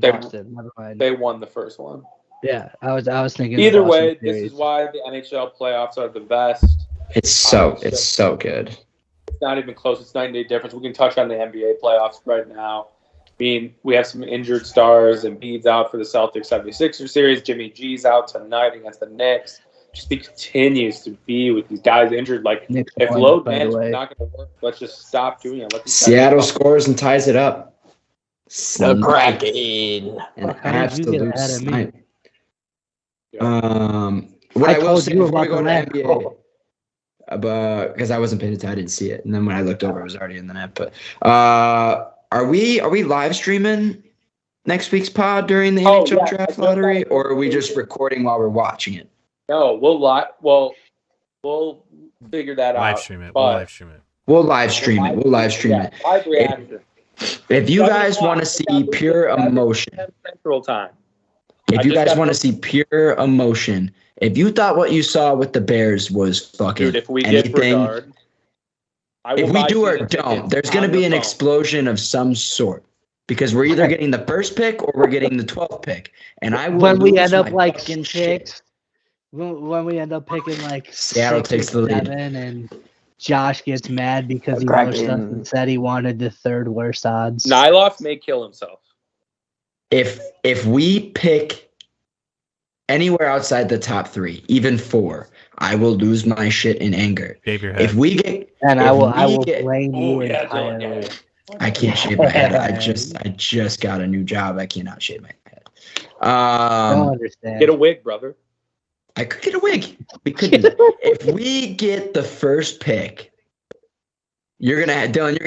They- Boston. Never mind. They won the first one. Yeah, I was thinking. Either the Boston way, this series. is why the NHL playoffs are the best. It's so good. It's not even close. It's night and day difference. We can touch on the NBA playoffs right now. I mean, we have some injured stars, and Embiid's out for the Celtics 76ers series. Jimmy G's out tonight against the Knicks. Just he continues to be with these guys injured. Like, Knicks if won, load by the management's way. not going to work, let's just stop doing it. Let these guys Seattle fuck. scores and ties it up. The Kraken. An How did you get absolute ahead of me? snipe. Yeah. What I I will told say you before we about go the to last NBA, goal. because I wasn't paying attention, I didn't see it, and then when I looked over, it was already in the net. But are we live streaming next week's pod during the Oh, NHL yeah. draft lottery, or are we just recording while we're watching it? No, we'll figure that out. Live stream it. but- We'll live stream it. We'll live stream it. We'll live stream it. Live reaction. If you 7 guys o'clock. want to see pure emotion, Central time. if I you just guys got want to the- see pure emotion, if you thought what you saw with the Bears was fucking Dude, if we get anything, Bernard, I will if we buy do or season don't, tickets there's going to on be the an phone. explosion of some sort because we're either getting the first pick or we're getting the 12th pick, and I will When we lose end up my like fucking six, shit. when we end up picking like Seattle 6 takes or the lead. 7, and Josh gets mad because The he Kraken. rushed us and said he wanted the third worst odds. Niloff may kill himself. If we pick anywhere outside the top 3, even 4, I will lose my shit in anger. Shave your head. If we get, And if I will we get- blame you Oh, yeah, entirely. Dylan, yeah. I can't shave my head. I just got a new job. I cannot shave my head. I don't understand. Get a wig, brother. I could get a wig. We could do that. If we get the first pick, Dylan, you're gonna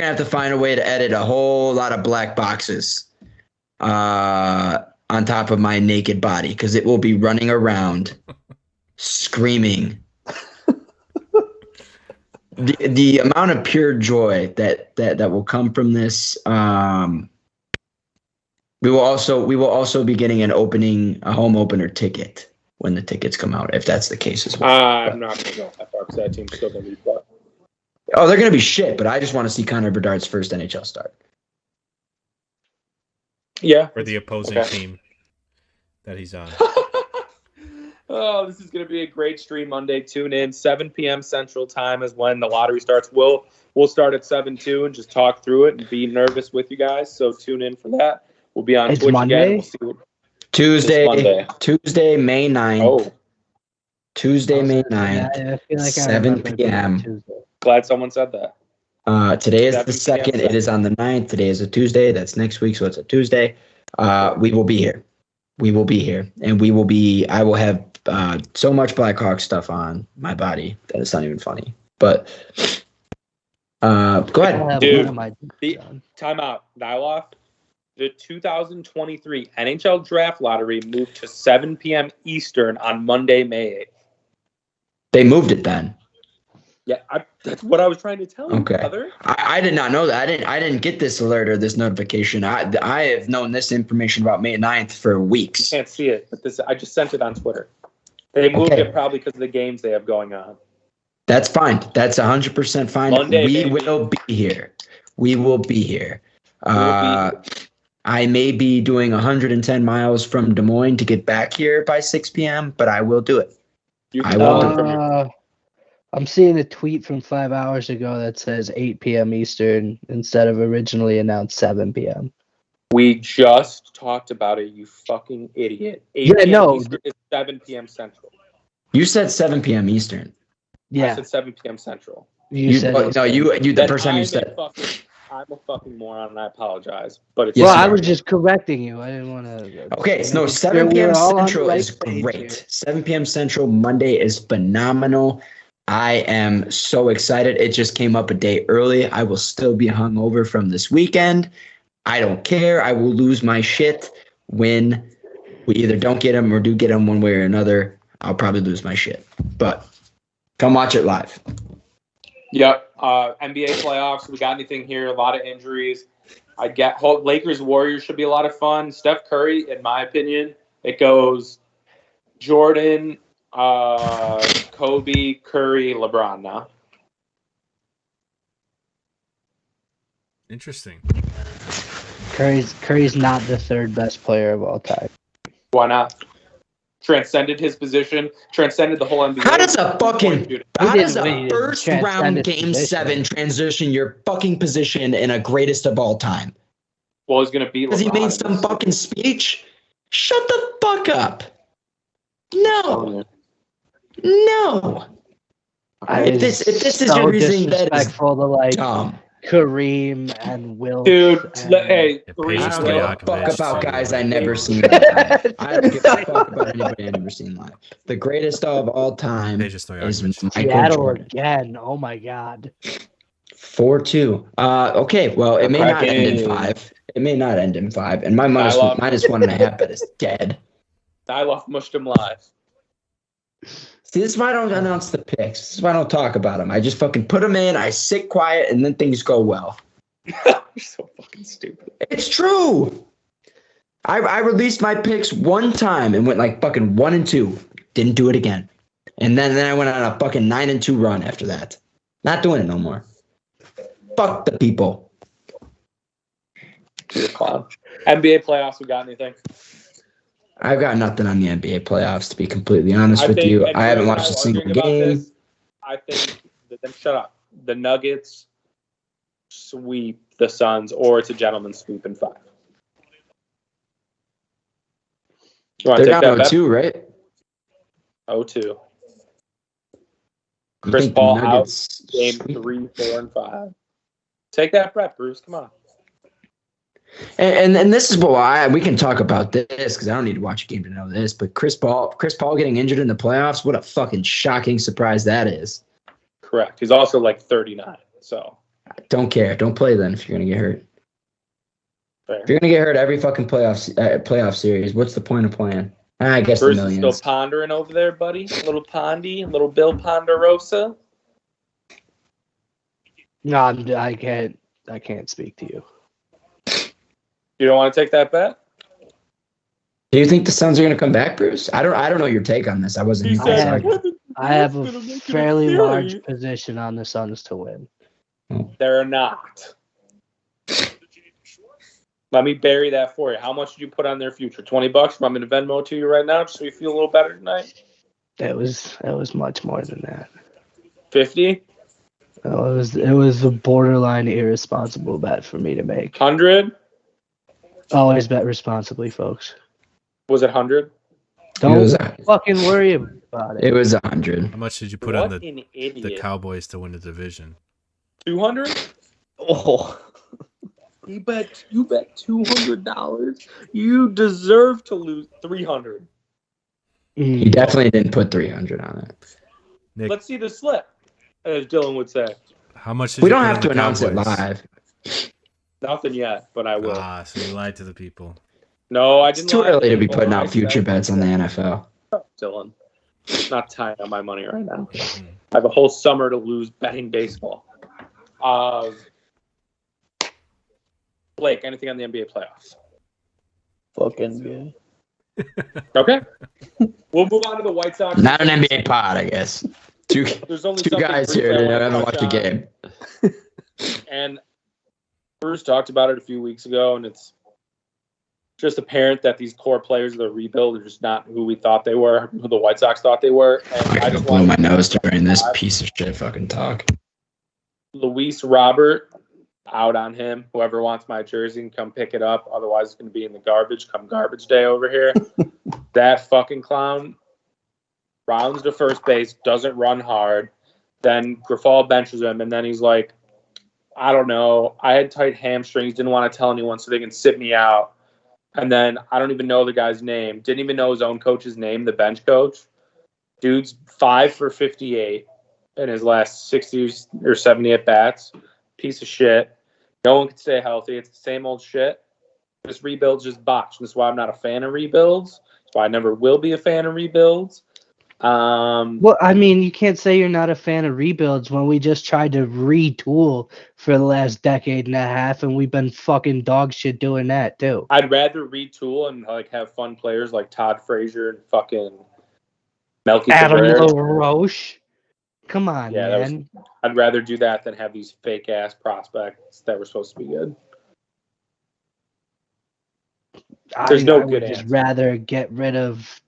have to find a way to edit a whole lot of black boxes on top of my naked body because it will be running around screaming. The amount of pure joy that will come from this. We will also be getting a home opener ticket when the tickets come out, if that's the case as well. I'm not going to go that far because that team's still going to be fun. Oh, they're gonna be shit, but I just want to see Connor Bedard's first NHL start. Yeah. For the opposing Okay. team that he's on. Oh, this is going to be a great stream Monday. Tune in. 7 p.m. Central Time is when the lottery starts. We'll start at 7 too and just talk through it and be nervous with you guys. So tune in for that. We'll be on It's Twitch Monday? again. We'll see what, Tuesday, Monday. Tuesday, May 9th. oh, Tuesday, May Yeah, 9th. I feel like I 7 remember it being p.m. Tuesday. glad someone said that. Today is 7 the 2nd. p.m. It is on the 9th. Today is a Tuesday. That's next week, so it's a Tuesday. We will be here. We will be here. And I will have so much Blackhawk stuff on my body that it's not even funny. But go I'll ahead. have Dude, one of my the- done. Timeout. Niloff. The 2023 NHL Draft Lottery moved to 7 p.m. Eastern on Monday, May 8th. They moved it then. Yeah, that's what I was trying to tell you, Okay. brother. I did not know that. I didn't get this alert or this notification. I have known this information about May 9th for weeks. Can't see it, but I just sent it on Twitter. They moved Okay. it probably because of the games they have going on. That's fine. That's 100% fine. Monday, we baby. will be here. We will be here. We will be I may be doing 110 miles from Des Moines to get back here by 6 p.m., but I will do it. You I can will call do it from your I'm seeing a tweet from 5 hours ago that says 8 p.m. Eastern instead of originally announced 7 p.m. We just talked about it, you fucking idiot. 8 Yeah, p.m. no. Eastern is 7 p.m. Central. You said 7 p.m. Eastern. I Yeah, said 7 p.m. Central. you said it. no, you the Then first time you said. I'm a fucking moron, and I apologize. But it's Yes, Well, you I are. was just correcting you. I didn't want to. Okay, so no, 7 p.m. Central is Here. great. 7 p.m. Central Monday is phenomenal. I am so excited. It just came up a day early. I will still be hungover from this weekend. I don't care. I will lose my shit when we either don't get them or do get them one way or another. I'll probably lose my shit. But come watch it live. Yep. NBA playoffs. We got anything here? A lot of injuries. Lakers Warriors should be a lot of fun. Steph Curry, in my opinion, it goes Jordan, Kobe, Curry, LeBron now. Interesting. Curry's not the third best player of all time. Why not? Transcended his position, transcended the whole NBA. How does a first round transcend his game position. 7 transition your fucking position in a greatest of all time? Well, he's going to be LeBron. Because he made some fucking speech? Shut the fuck up. No. If this is your reason, that is disrespectful to like dumb. Kareem and Will. Dude, hey, Yeah, Kareem, I Peja don't give a Stojakovic, fuck about too. guys I never seen live. I don't give a fuck about anybody I never seen live. The greatest of all time Peja is Stojakovic. Michael Seattle Jordan. again. Oh my God. 4-2. Okay, well, it may not end in Cracking. 5. It may not end in 5. And my minus Niloff. -1.5 bet is dead. Niloff mushed him live. See, this is why I don't announce the picks. This is why I don't talk about them. I just fucking put them in, I sit quiet, and then things go well. You're so fucking stupid. It's true. I released my picks one time and went like fucking 1-2. Didn't do it again. And then I went on a fucking 9-2 run after that. Not doing it no more. Fuck the people. You're a clown. NBA playoffs, we got anything? I've got nothing on the NBA playoffs, to be completely honest with think- you. and I haven't Drew and watched a were single arguing about game. this. I think, then shut up. The Nuggets sweep the Suns, or it's a gentleman's sweep in 5. You want to They're take down that bet? 0-2, right? 0-2. You Chris think the Paul out, Nuggets game sweep? 3, 4, and 5. Take that bet, Bruce. Come on. And this is what we can talk about this because I don't need to watch a game to know this. But Chris Paul getting injured in the playoffs, what a fucking shocking surprise that is. Correct. He's also like 39, so. Don't care. Don't play then if you're gonna get hurt. Fair. If you're gonna get hurt every fucking playoff series, what's the point of playing? I guess Bruce the is millions. still pondering over there, buddy. Little Pondy, little Bill Ponderosa. No, I can't speak to you. You don't want to take that bet? Do you think the Suns are gonna come back, Bruce? I don't know your take on this. I wasn't. He here for this said, argument. I have a Gonna make it a fairly series. large position on the Suns to win. They're not. Let me bury that for you. How much did you put on their future? $20? I'm going to Venmo to you right now just so you feel a little better tonight. That was much more than that. 50? No, it was a borderline irresponsible bet for me to make. 100? Always bet responsibly, folks. Was it 100? Don't fucking worry about it. It was 100. How much did you put What on an the idiot. Cowboys to win the division? 200? Oh, You bet $200. You deserve to lose 300. He definitely didn't put 300 on it. Nick, Let's see the slip, as Dylan would say. how much did We you don't put have on to the announce it Cowboys? live. Nothing yet, but I will. So you lied to the people. No, I It's didn't. too lie early to be people. putting I out future said- bets on the NFL. Dylan. Not tying up my money right now. Mhm. I have a whole summer to lose betting baseball. Blake, anything on the NBA playoffs? fucking good. Okay. We'll move on to the White Sox. Not an NBA pod, I guess. Two There's only two something guys Bruce here I that wanna haven't touch watched a on. game. And Bruce talked about it a few weeks ago, and it's just apparent that these core players of the rebuild are just not who we thought they were, who the White Sox thought they were. And I just blow my nose during this piece of shit fucking talk. Luis Robert, out on him. Whoever wants my jersey can come pick it up. Otherwise, it's going to be in the garbage come garbage day over here. That fucking clown rounds to first base, doesn't run hard. Then Grifol benches him, and then he's like, I don't know. I had tight hamstrings, didn't want to tell anyone so they can sit me out. And then I don't even know the guy's name. Didn't even know his own coach's name, the bench coach. Dude's 5 for 58 in his last 60 or 70 at bats. Piece of shit. No one can stay healthy. It's the same old shit. This rebuild's just botched. That's why I'm not a fan of rebuilds. That's why I never will be a fan of rebuilds. Well, I mean, you can't say you're not a fan of rebuilds when we just tried to retool for the last decade and a half, and we've been fucking dog shit doing that too. I'd rather retool and like have fun players like Todd Frazier and fucking Melky Adam Cabrera. LaRoche. Come on, man. I'd rather do that than have these fake ass prospects that were supposed to be good. There's no good just answer. rather get rid of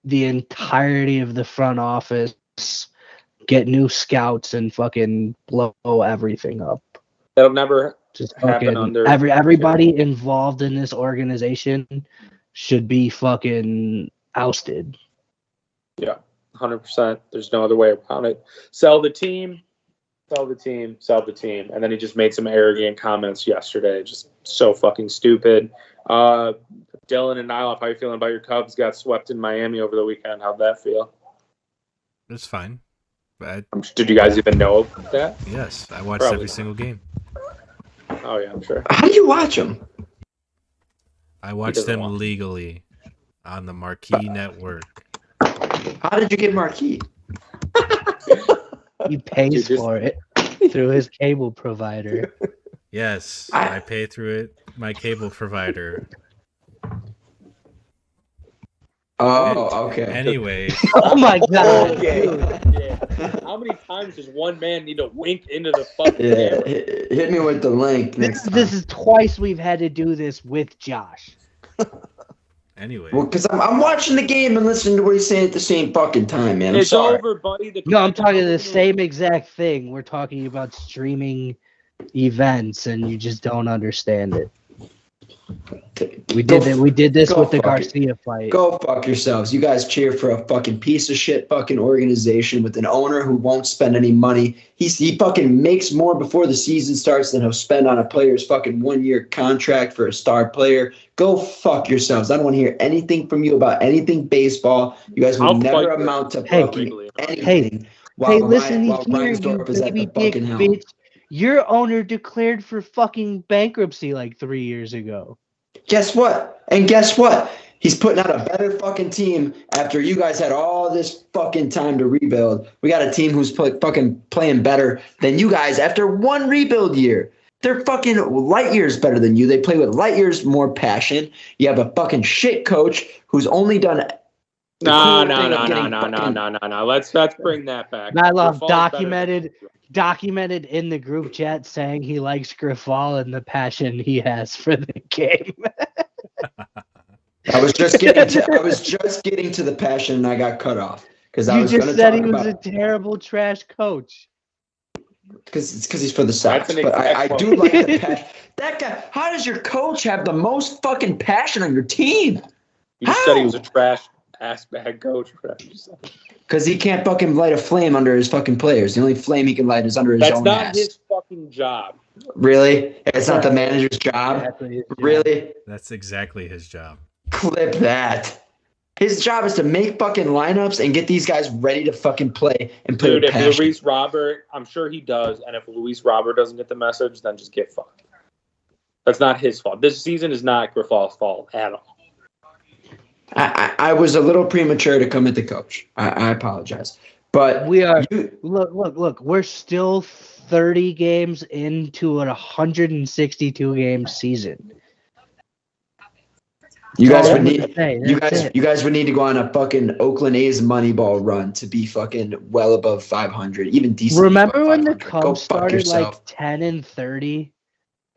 the entirety of the front office, get new scouts, and fucking blow everything up. That'll never Just happen fucking under everybody involved in this organization should be fucking ousted. Yeah, 100%. There's no other way around it. Sell the team. And then he just made some arrogant comments yesterday. Just so fucking stupid. Dylan and Niloff, how you feeling about your Cubs? Got swept in Miami over the weekend. How'd that feel? It's fine. Did you guys even know that? Yes, I watched Probably every not. single game. Oh, yeah, I'm sure. How do you watch them? I watched doesn't them want- legally on the Marquee Network. How did you get Marquee? He pays Dude, for it through his cable provider. Yes, I pay through it. My cable provider. Oh, okay. Anyway, Oh my god. Okay. Dude. Yeah. How many times does one man need to wink into the fucking Yeah, camera? hit me with the link next time. This is twice we've had to do this with Josh. anyway. Well, because I'm watching the game and listening to what he's saying at the same fucking time, man. I'm It's sorry. over, buddy. No, I'm talking the same exact thing. We're talking about streaming events, and you just don't understand it. We did this go with the fuck it. Garcia fight. Go fuck yourselves. You guys cheer for a fucking piece of shit fucking organization with an owner who won't spend any money. He fucking makes more before the season starts than he'll spend on a player's fucking 1-year contract for a star player. Go fuck yourselves. I don't want to hear anything from you about anything baseball. You guys will I'll never fight amount to Hey, fucking anything. hey, while listen while here, you Reinsdorf is at the baby dick fucking helm. bitch. Your owner declared for fucking bankruptcy like 3 years ago. Guess what? And guess what? He's putting out a better fucking team after you guys had all this fucking time to rebuild. We got a team who's fucking playing better than you guys after one rebuild year. They're fucking light years better than you. They play with light years more passion. You have a fucking shit coach who's only done No. Let's bring that back. Niloff Griffol's documented in the group chat saying he likes Grifol and the passion he has for the game. I was just getting to the passion and I got cut off because I You was just going to said talk he was about a terrible trash coach. because he's for the Sox. That's an But I exact do like the passion. That guy. How does your coach have the most fucking passion on your team? You just said he was a trash ass bag coach. Because he can't fucking light a flame under his fucking players. The only flame he can light is under his That's own not ass. his fucking job. Really? It's not the manager's job? Exactly. Really? That's exactly his job. Clip that. His job is to make fucking lineups and get these guys ready to fucking play and play Dude, with if passion. Luis Robert, I'm sure he does, and if Luis Robert doesn't get the message, then just get fucked. That's not his fault. This season is not Grifol's fault at all. I was a little premature to come at the coach. I apologize. But We are look. We're still 30 games into a 162 game season. you guys That's would all need I'm saying. you That's guys it. you guys would need to go on a fucking Oakland A's Moneyball run to be fucking well above 500, even decent. Remember when the Go Cubs fuck started yourself. like 10-30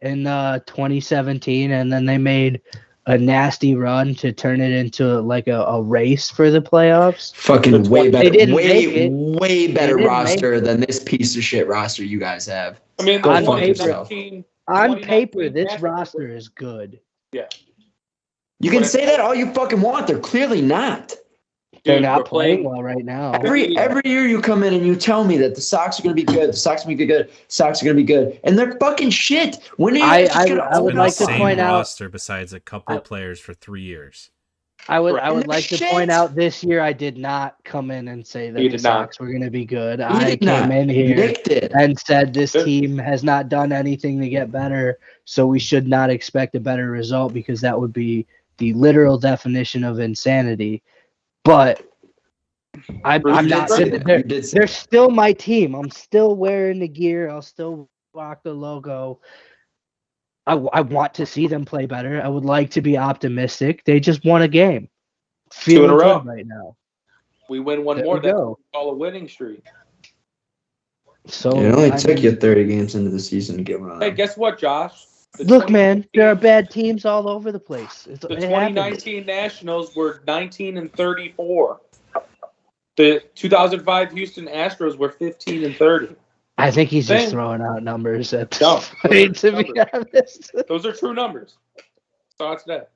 in 2017, and then they made a nasty run to turn it into like a race for the playoffs. Fucking way better, They didn't make it. way better didn't roster than this piece of shit roster you guys have. I mean, Go the fuck yourself. 2019 On paper, 2019 this Nationals roster were- is good. Yeah. You can say that all you fucking want. They're clearly not. They're Dude, not we're playing well right now. Every year you come in and you tell me that the Sox are going to be good, the Sox are going to be good, Sox are going to be good, and they're fucking shit. When are you guys just going to I would Been like the to same point out- roster besides a couple of players for 3 years. I would And like to they're point shit. out this year I did not come in and say that You the did not. Sox were going to be good. You I did came not. in here Nick did. and said this Good. team has not done anything to get better, so we should not expect a better result because that would be the literal definition of insanity. But I'm You did not. say that. They're, You did say they're still my team. I'm still wearing the gear. I'll still rock the logo. I want to see them play better. I would like to be optimistic. They just won a game. Two in a Feeling row. good right now. We win one There more. we That's go. what we call a winning streak. So It only I took mean, you 30 games into the season to get one of Hey, them. guess what, Josh? The look, man, 2019 there are bad teams all over the place. The It happens. 2019 Nationals were 19-34. The 2005 Houston Astros were 15-30. I think he's just Same. throwing out numbers at this No, point, to those be are honest. Those are true numbers. So it's that.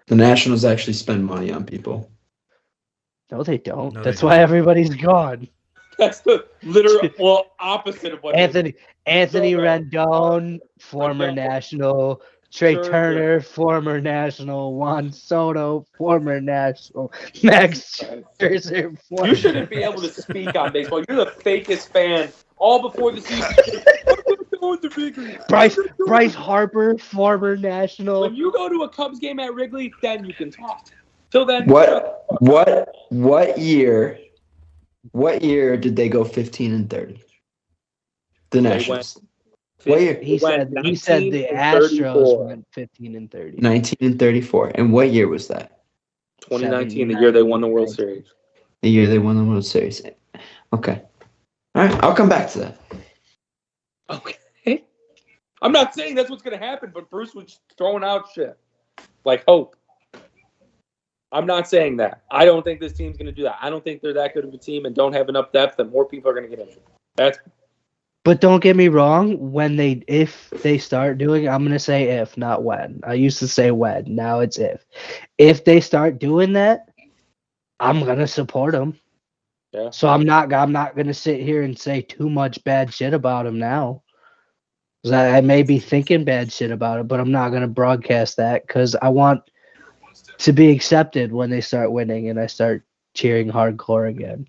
The Nationals actually spend money on people. No, they don't. No, they That's why don't. everybody's gone. That's the literal opposite of what Anthony No. Rendon, former Rendon. national. Trey Scherzer. Turner, former national. Juan Soto, former national. Max Scherzer, former You shouldn't be able to speak on baseball. You're the fakest fan. All before the season. Bryce Harper, former national. When you go to a Cubs game at Wrigley, then you can talk. Till then, What year did they go 15-30? The Nationals. What year? He said the 19-34. Astros went 15-30. 19-34. And what year was that? 2019, the year they won the World Series. The year they won the World Series. Okay. All right, I'll come back to that. Okay. I'm not saying that's what's going to happen, but Bruce was throwing out shit. Like hope. I'm not saying that. I don't think this team's going to do that. I don't think they're that good of a team and don't have enough depth that more people are going to get injured. But don't get me wrong, if they start doing, I'm gonna say if, not when. I used to say when, now it's if. If they start doing that, I'm gonna support them. Yeah. So I'm not gonna sit here and say too much bad shit about them now. 'Cause I may be thinking bad shit about it, but I'm not gonna broadcast that because I want to be accepted when they start winning and I start cheering hardcore again.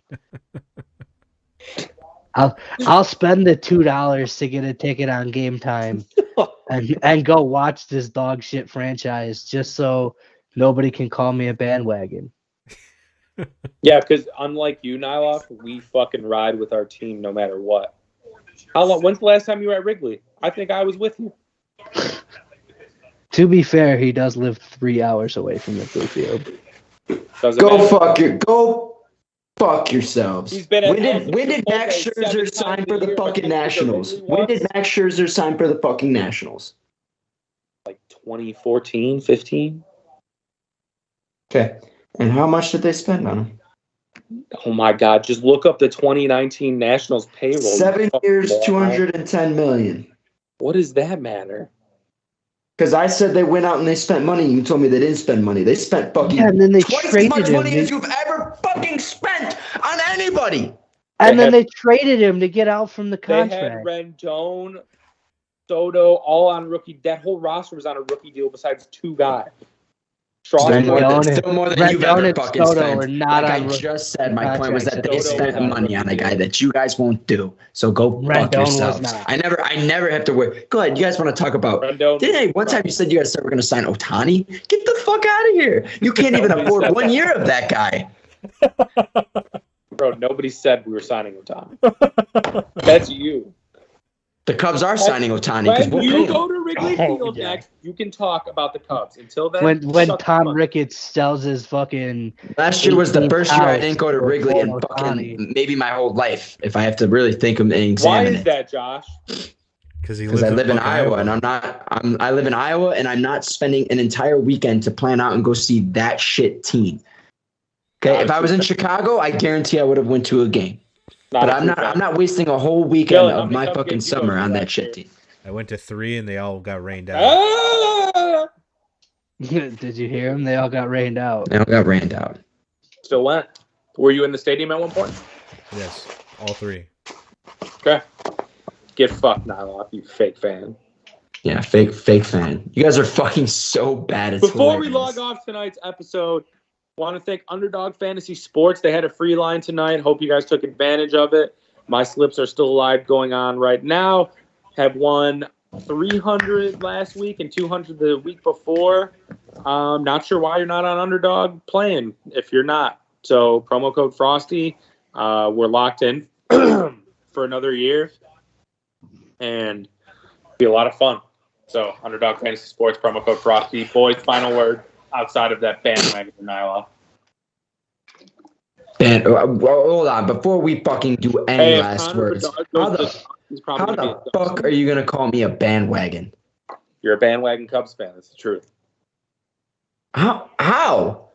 I'll spend the $2 to get a ticket on Game Time and go watch this dog shit franchise just so nobody can call me a bandwagon. Yeah, because unlike you, Niloff, we fucking ride with our team no matter what. How long? When's the last time you were at Wrigley? I think I was with you. To be fair, he does live 3 hours away from the blue field. Doesn't Go matter. fuck yourselves. He's been at When did Max Chipotle 7 Scherzer sign times for a the year, but fucking he's been to Nationals? Wrigley When did once? Max Scherzer sign for the fucking Nationals? Like 2014, 15? Okay. And how much did they spend on him? Oh my God! Just look up the 2019 Nationals payroll. you 7 fucking years, moron. $210 million. What does that matter? Because I said they went out and they spent money. You told me they didn't spend money. They spent fucking Yeah, and then they twice as traded much him. money as you've ever fucking spent on anybody. And They then they traded him to get out from the They had contract. Rendon, Soto, all on rookie. That whole roster was on a rookie deal besides 2 guys. Still more Rendon than you've Rendon ever and fucking Soto spent. are not Like on I rookie just said, my point was that they contracts. spent Soto was money on on a rookie guy deal. that you guys won't do. So go fuck Rendon was yourselves. not. I never have to worry. Go ahead. You guys want to talk about? Rendon. Hey, one time you said you guys were going to sign Ohtani. Get the fuck out of here. You can't even Nobody afford said 1 that. year of that guy. Bro, nobody said we were signing Ohtani. That's you. The Cubs are signing Ohtani because When we'll you pay him. go to Wrigley Oh, Field yeah. next, you can talk about the Cubs. Until then, When shut the Tom fuck up. Ricketts sells his fucking Last year was the 18 first year I house didn't go to for Wrigley in Ohtani. fucking maybe my whole life. If I have to really think and Why examine is it. that, Josh? Because I live in Iowa, and I live in Iowa, and I'm not spending an entire weekend to plan out and go see that shit team. Okay, if I was in Chicago, I guarantee I would have went to a game. But I'm not wasting a whole weekend of my fucking summer on that shit team. I went to 3 and they all got rained out. Ah! Did you hear him? They all got rained out. They all got rained out. Still went. Were you in the stadium at one point? Yes, all 3. Okay. Get fucked, Niloff, you fake fan. Yeah, fake fan. You guys are fucking so bad. It's Before hilarious. we log off tonight's episode, want to thank Underdog Fantasy Sports. They had a free line tonight. Hope you guys took advantage of it. My slips are still live going on right now. Have won 300 last week and 200 the week before. Not sure why you're not on Underdog playing if you're not. So promo code Frosty. We're locked in for another year. And be a lot of fun. So Underdog Fantasy Sports, promo code Frosty. Boys, final word outside of that bandwagon for Niloff. And hold on, before we fucking do any last words, how the fuck are you gonna call me a bandwagon? You're a bandwagon Cubs fan. That's the truth. How?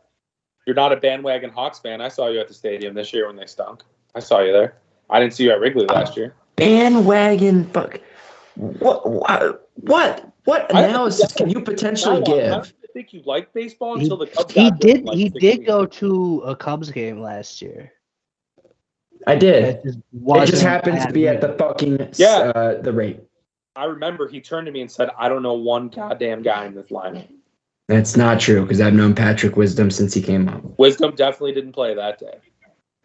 You're not a bandwagon Hawks fan. I saw you at the stadium this year when they stunk. I saw you there. I didn't see you at Wrigley last year. Bandwagon fuck. What analysis can you potentially give? I don't think you liked baseball until the Cubs. He did go to a Cubs game last year. I did. It just happens to be at the fucking the rate. I remember he turned to me and said, "I don't know one goddamn guy in this lineup." That's not true because I've known Patrick Wisdom since he came up. Wisdom definitely didn't play that day.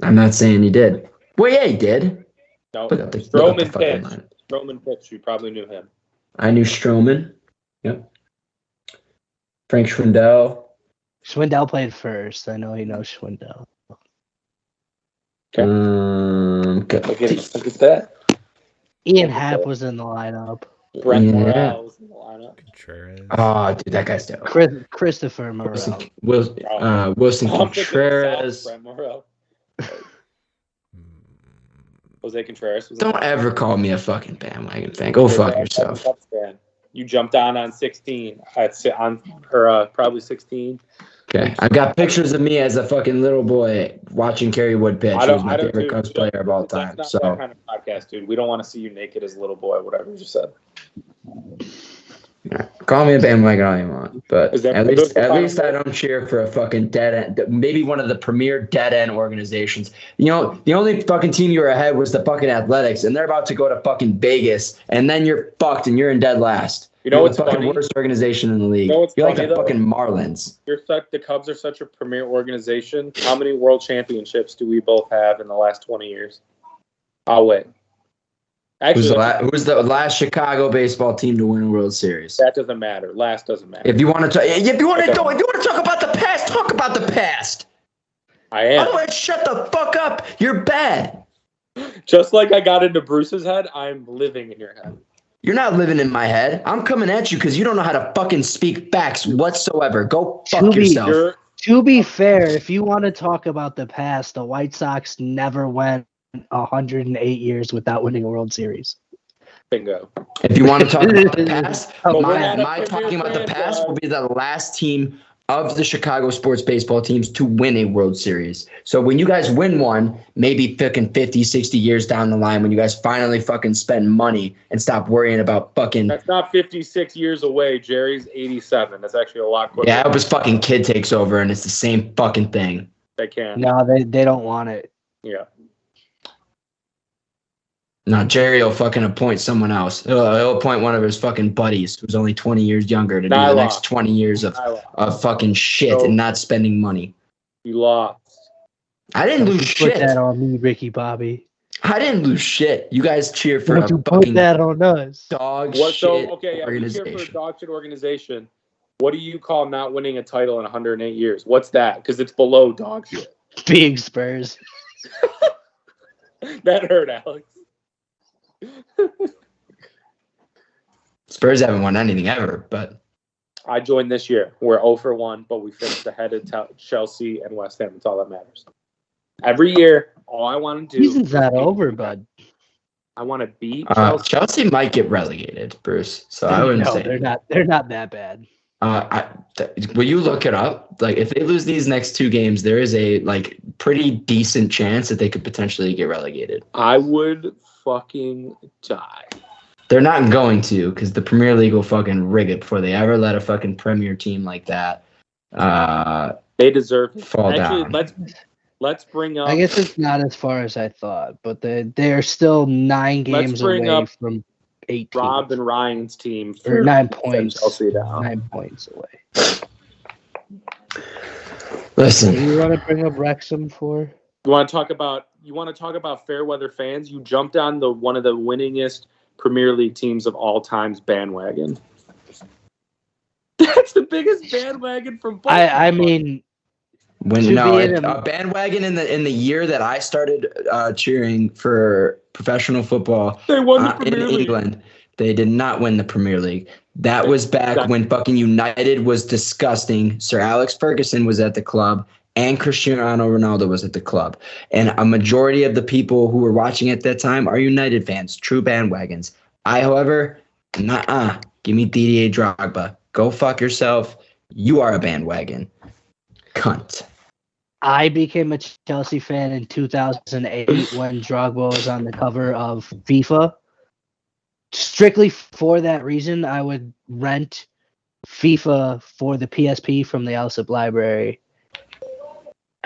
I'm not saying he did. Well, yeah, he did. No, Stroman pitched. Stroman pitched. You probably knew him. I knew Stroman. Yep. Frank Schwindel. Schwindel played first. I know he knows Schwindel. Okay. Look at that. Ian Happ was in the lineup. Brent Morel was in the lineup. Contreras. Oh, dude, that guy's dope. Christopher Morel. Wilson Contreras. Brent Morel. Jose Contreras. Don't ever call me a fucking bandwagon fan. Go fuck yourself. You jumped on 16. On her probably 16. Okay, I've got pictures of me as a fucking little boy watching Kerry Wood pitch. He was my favorite Cubs player of all time. That's not that kind of podcast, dude. We don't want to see you naked as a little boy, whatever you just said. Yeah, call me a bandwagon all you want, but at least I word? don't cheer for a fucking dead end. Maybe one of the premier dead end organizations. You know, the only fucking team you were ahead was the fucking Athletics, and they're about to go to fucking Vegas, and then you're fucked and you're in dead last. You know you're what's the fucking funny? worst organization in the league. You know what's you're funny, like the though? fucking Marlins. The Cubs are such a premier organization. How many world championships do we both have in the last 20 years? I'll wait. Actually, Who's the last Chicago baseball team to win a World Series? That doesn't matter. Last doesn't matter. If you want to talk about the past, talk about the past. I am. Otherwise, shut the fuck up. You're bad. Just like I got into Bruce's head, I'm living in your head. You're not living in my head. I'm coming at you because you don't know how to fucking speak facts whatsoever. Go fuck yourself. To be fair, if you want to talk about the past, the White Sox never went 108 years without winning a World Series. Bingo. If you want to talk about the past, my talking premier about the fan, past will be the last team of the Chicago sports baseball teams to win a World Series. So when you guys win one, maybe fucking 50, 60 years down the line, when you guys finally fucking spend money and stop worrying about fucking... That's not 56 years away. Jerry's 87. That's actually a lot quicker. Yeah, it was fucking kid takes over, and it's the same fucking thing. They can. No, they don't want it. Yeah. No, Jerry will fucking appoint someone else. He'll appoint one of his fucking buddies who's only 20 years younger to do the next 20 years of fucking shit and not spending money. You lost. I didn't lose shit. Put that on me, Ricky Bobby. I didn't lose shit. You guys cheer for Don't a you fucking put that on us. dog What? shit So okay, yeah, you cheer organization. for a dog shit organization. What do you call not winning a title in 108 years? What's that? Because it's below dog shit. Being Spurs. That hurt, Alex. Spurs haven't won anything ever, but I joined this year. We're 0 for 1, but we finished ahead of Chelsea and West Ham. That's all that matters. Every year, all I want to do. Season's not over, bud. I want to beat Chelsea. Chelsea might get relegated, Bruce. So I wouldn't say they're not. They're not that bad. Will you look it up? Like, if they lose these next 2 games, there is a pretty decent chance that they could potentially get relegated. I would fucking die. They're not going to, because the Premier League will fucking rig it before they ever let a fucking Premier team like that. They deserve it. Fall Actually, down. let's bring up. I guess it's not as far as I thought, but they are still 9 games bring away up from 18. Rob and Ryan's team Or 9 points. Chelsea down. 9 points away. Listen, Do you want to bring up Wrexham for? You want to talk about fair weather fans? You jumped on one of the winningest Premier League teams of all time's bandwagon. That's the biggest bandwagon from football. I mean, a bandwagon in the year that I started cheering for professional football. They won the in Premier League. England. They did not win the Premier League. That was back when fucking United was disgusting. Sir Alex Ferguson was at the club, and Cristiano Ronaldo was at the club. And a majority of the people who were watching at that time are United fans, true bandwagons. I, however, give me Didier Drogba. Go fuck yourself. You are a bandwagon. Cunt. I became a Chelsea fan in 2008 when Drogba was on the cover of FIFA. Strictly for that reason, I would rent FIFA for the PSP from the Alsip library.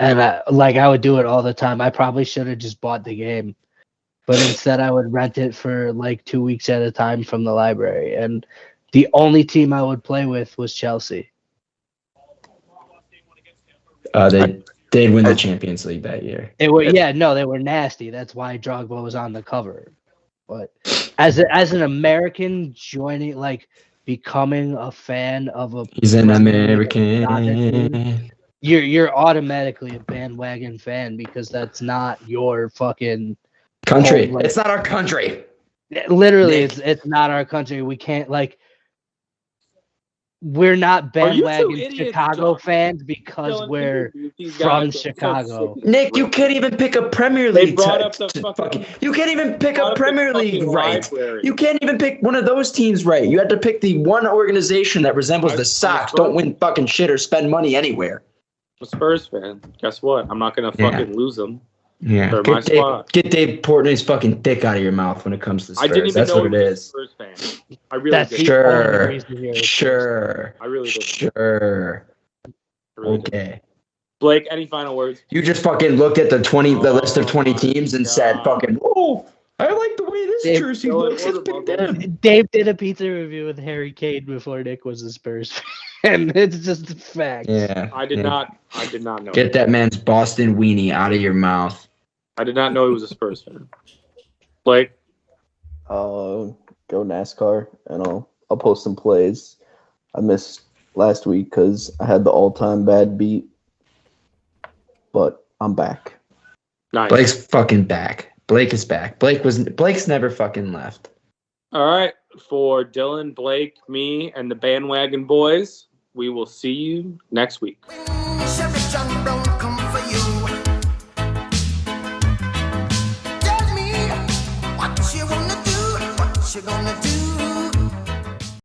And I would do it all the time. I probably should have just bought the game. But instead, I would rent it for 2 weeks at a time from the library. And the only team I would play with was Chelsea. They'd win the Champions League that year. They were nasty. That's why Drogba was on the cover. But as an American joining, becoming a fan of a, he's an American. You're automatically a bandwagon fan because that's not your fucking country. It's not our country. Literally, it's not our country. We can't we're not bandwagon Chicago fans because we're from Chicago. Nick, you can't even pick a Premier League. You can't even pick a Premier League right. You can't even pick one of those teams right. You had to pick the one organization that resembles the Sox. Don't win fucking shit or spend money anywhere. I'm a Spurs fan. Guess what? I'm not gonna fucking lose them. Yeah, get Dave Portnoy's fucking dick out of your mouth when it comes to Spurs. I didn't even That's know what it is. Spurs fan. I really did. Sure. I really did. Sure. Really okay. Did. Blake, any final words? You just fucking looked at the list of 20 teams and said, "Fucking, oh, I like the way this jersey looks." Dave did a pizza review with Harry Kane before Nick was a Spurs fan. It's just a fact. Yeah. I did not know. Get that man's Boston weenie out of your mouth. I did not know he was a Spurs fan. Blake? Go NASCAR, and I'll post some plays. I missed last week because I had the all-time bad beat, but I'm back. Nice. Blake's fucking back. Blake is back. Blake's never fucking left. All right. For Dylan, Blake, me, and the Bandwagon Boys, we will see you next week. Chevy Strong,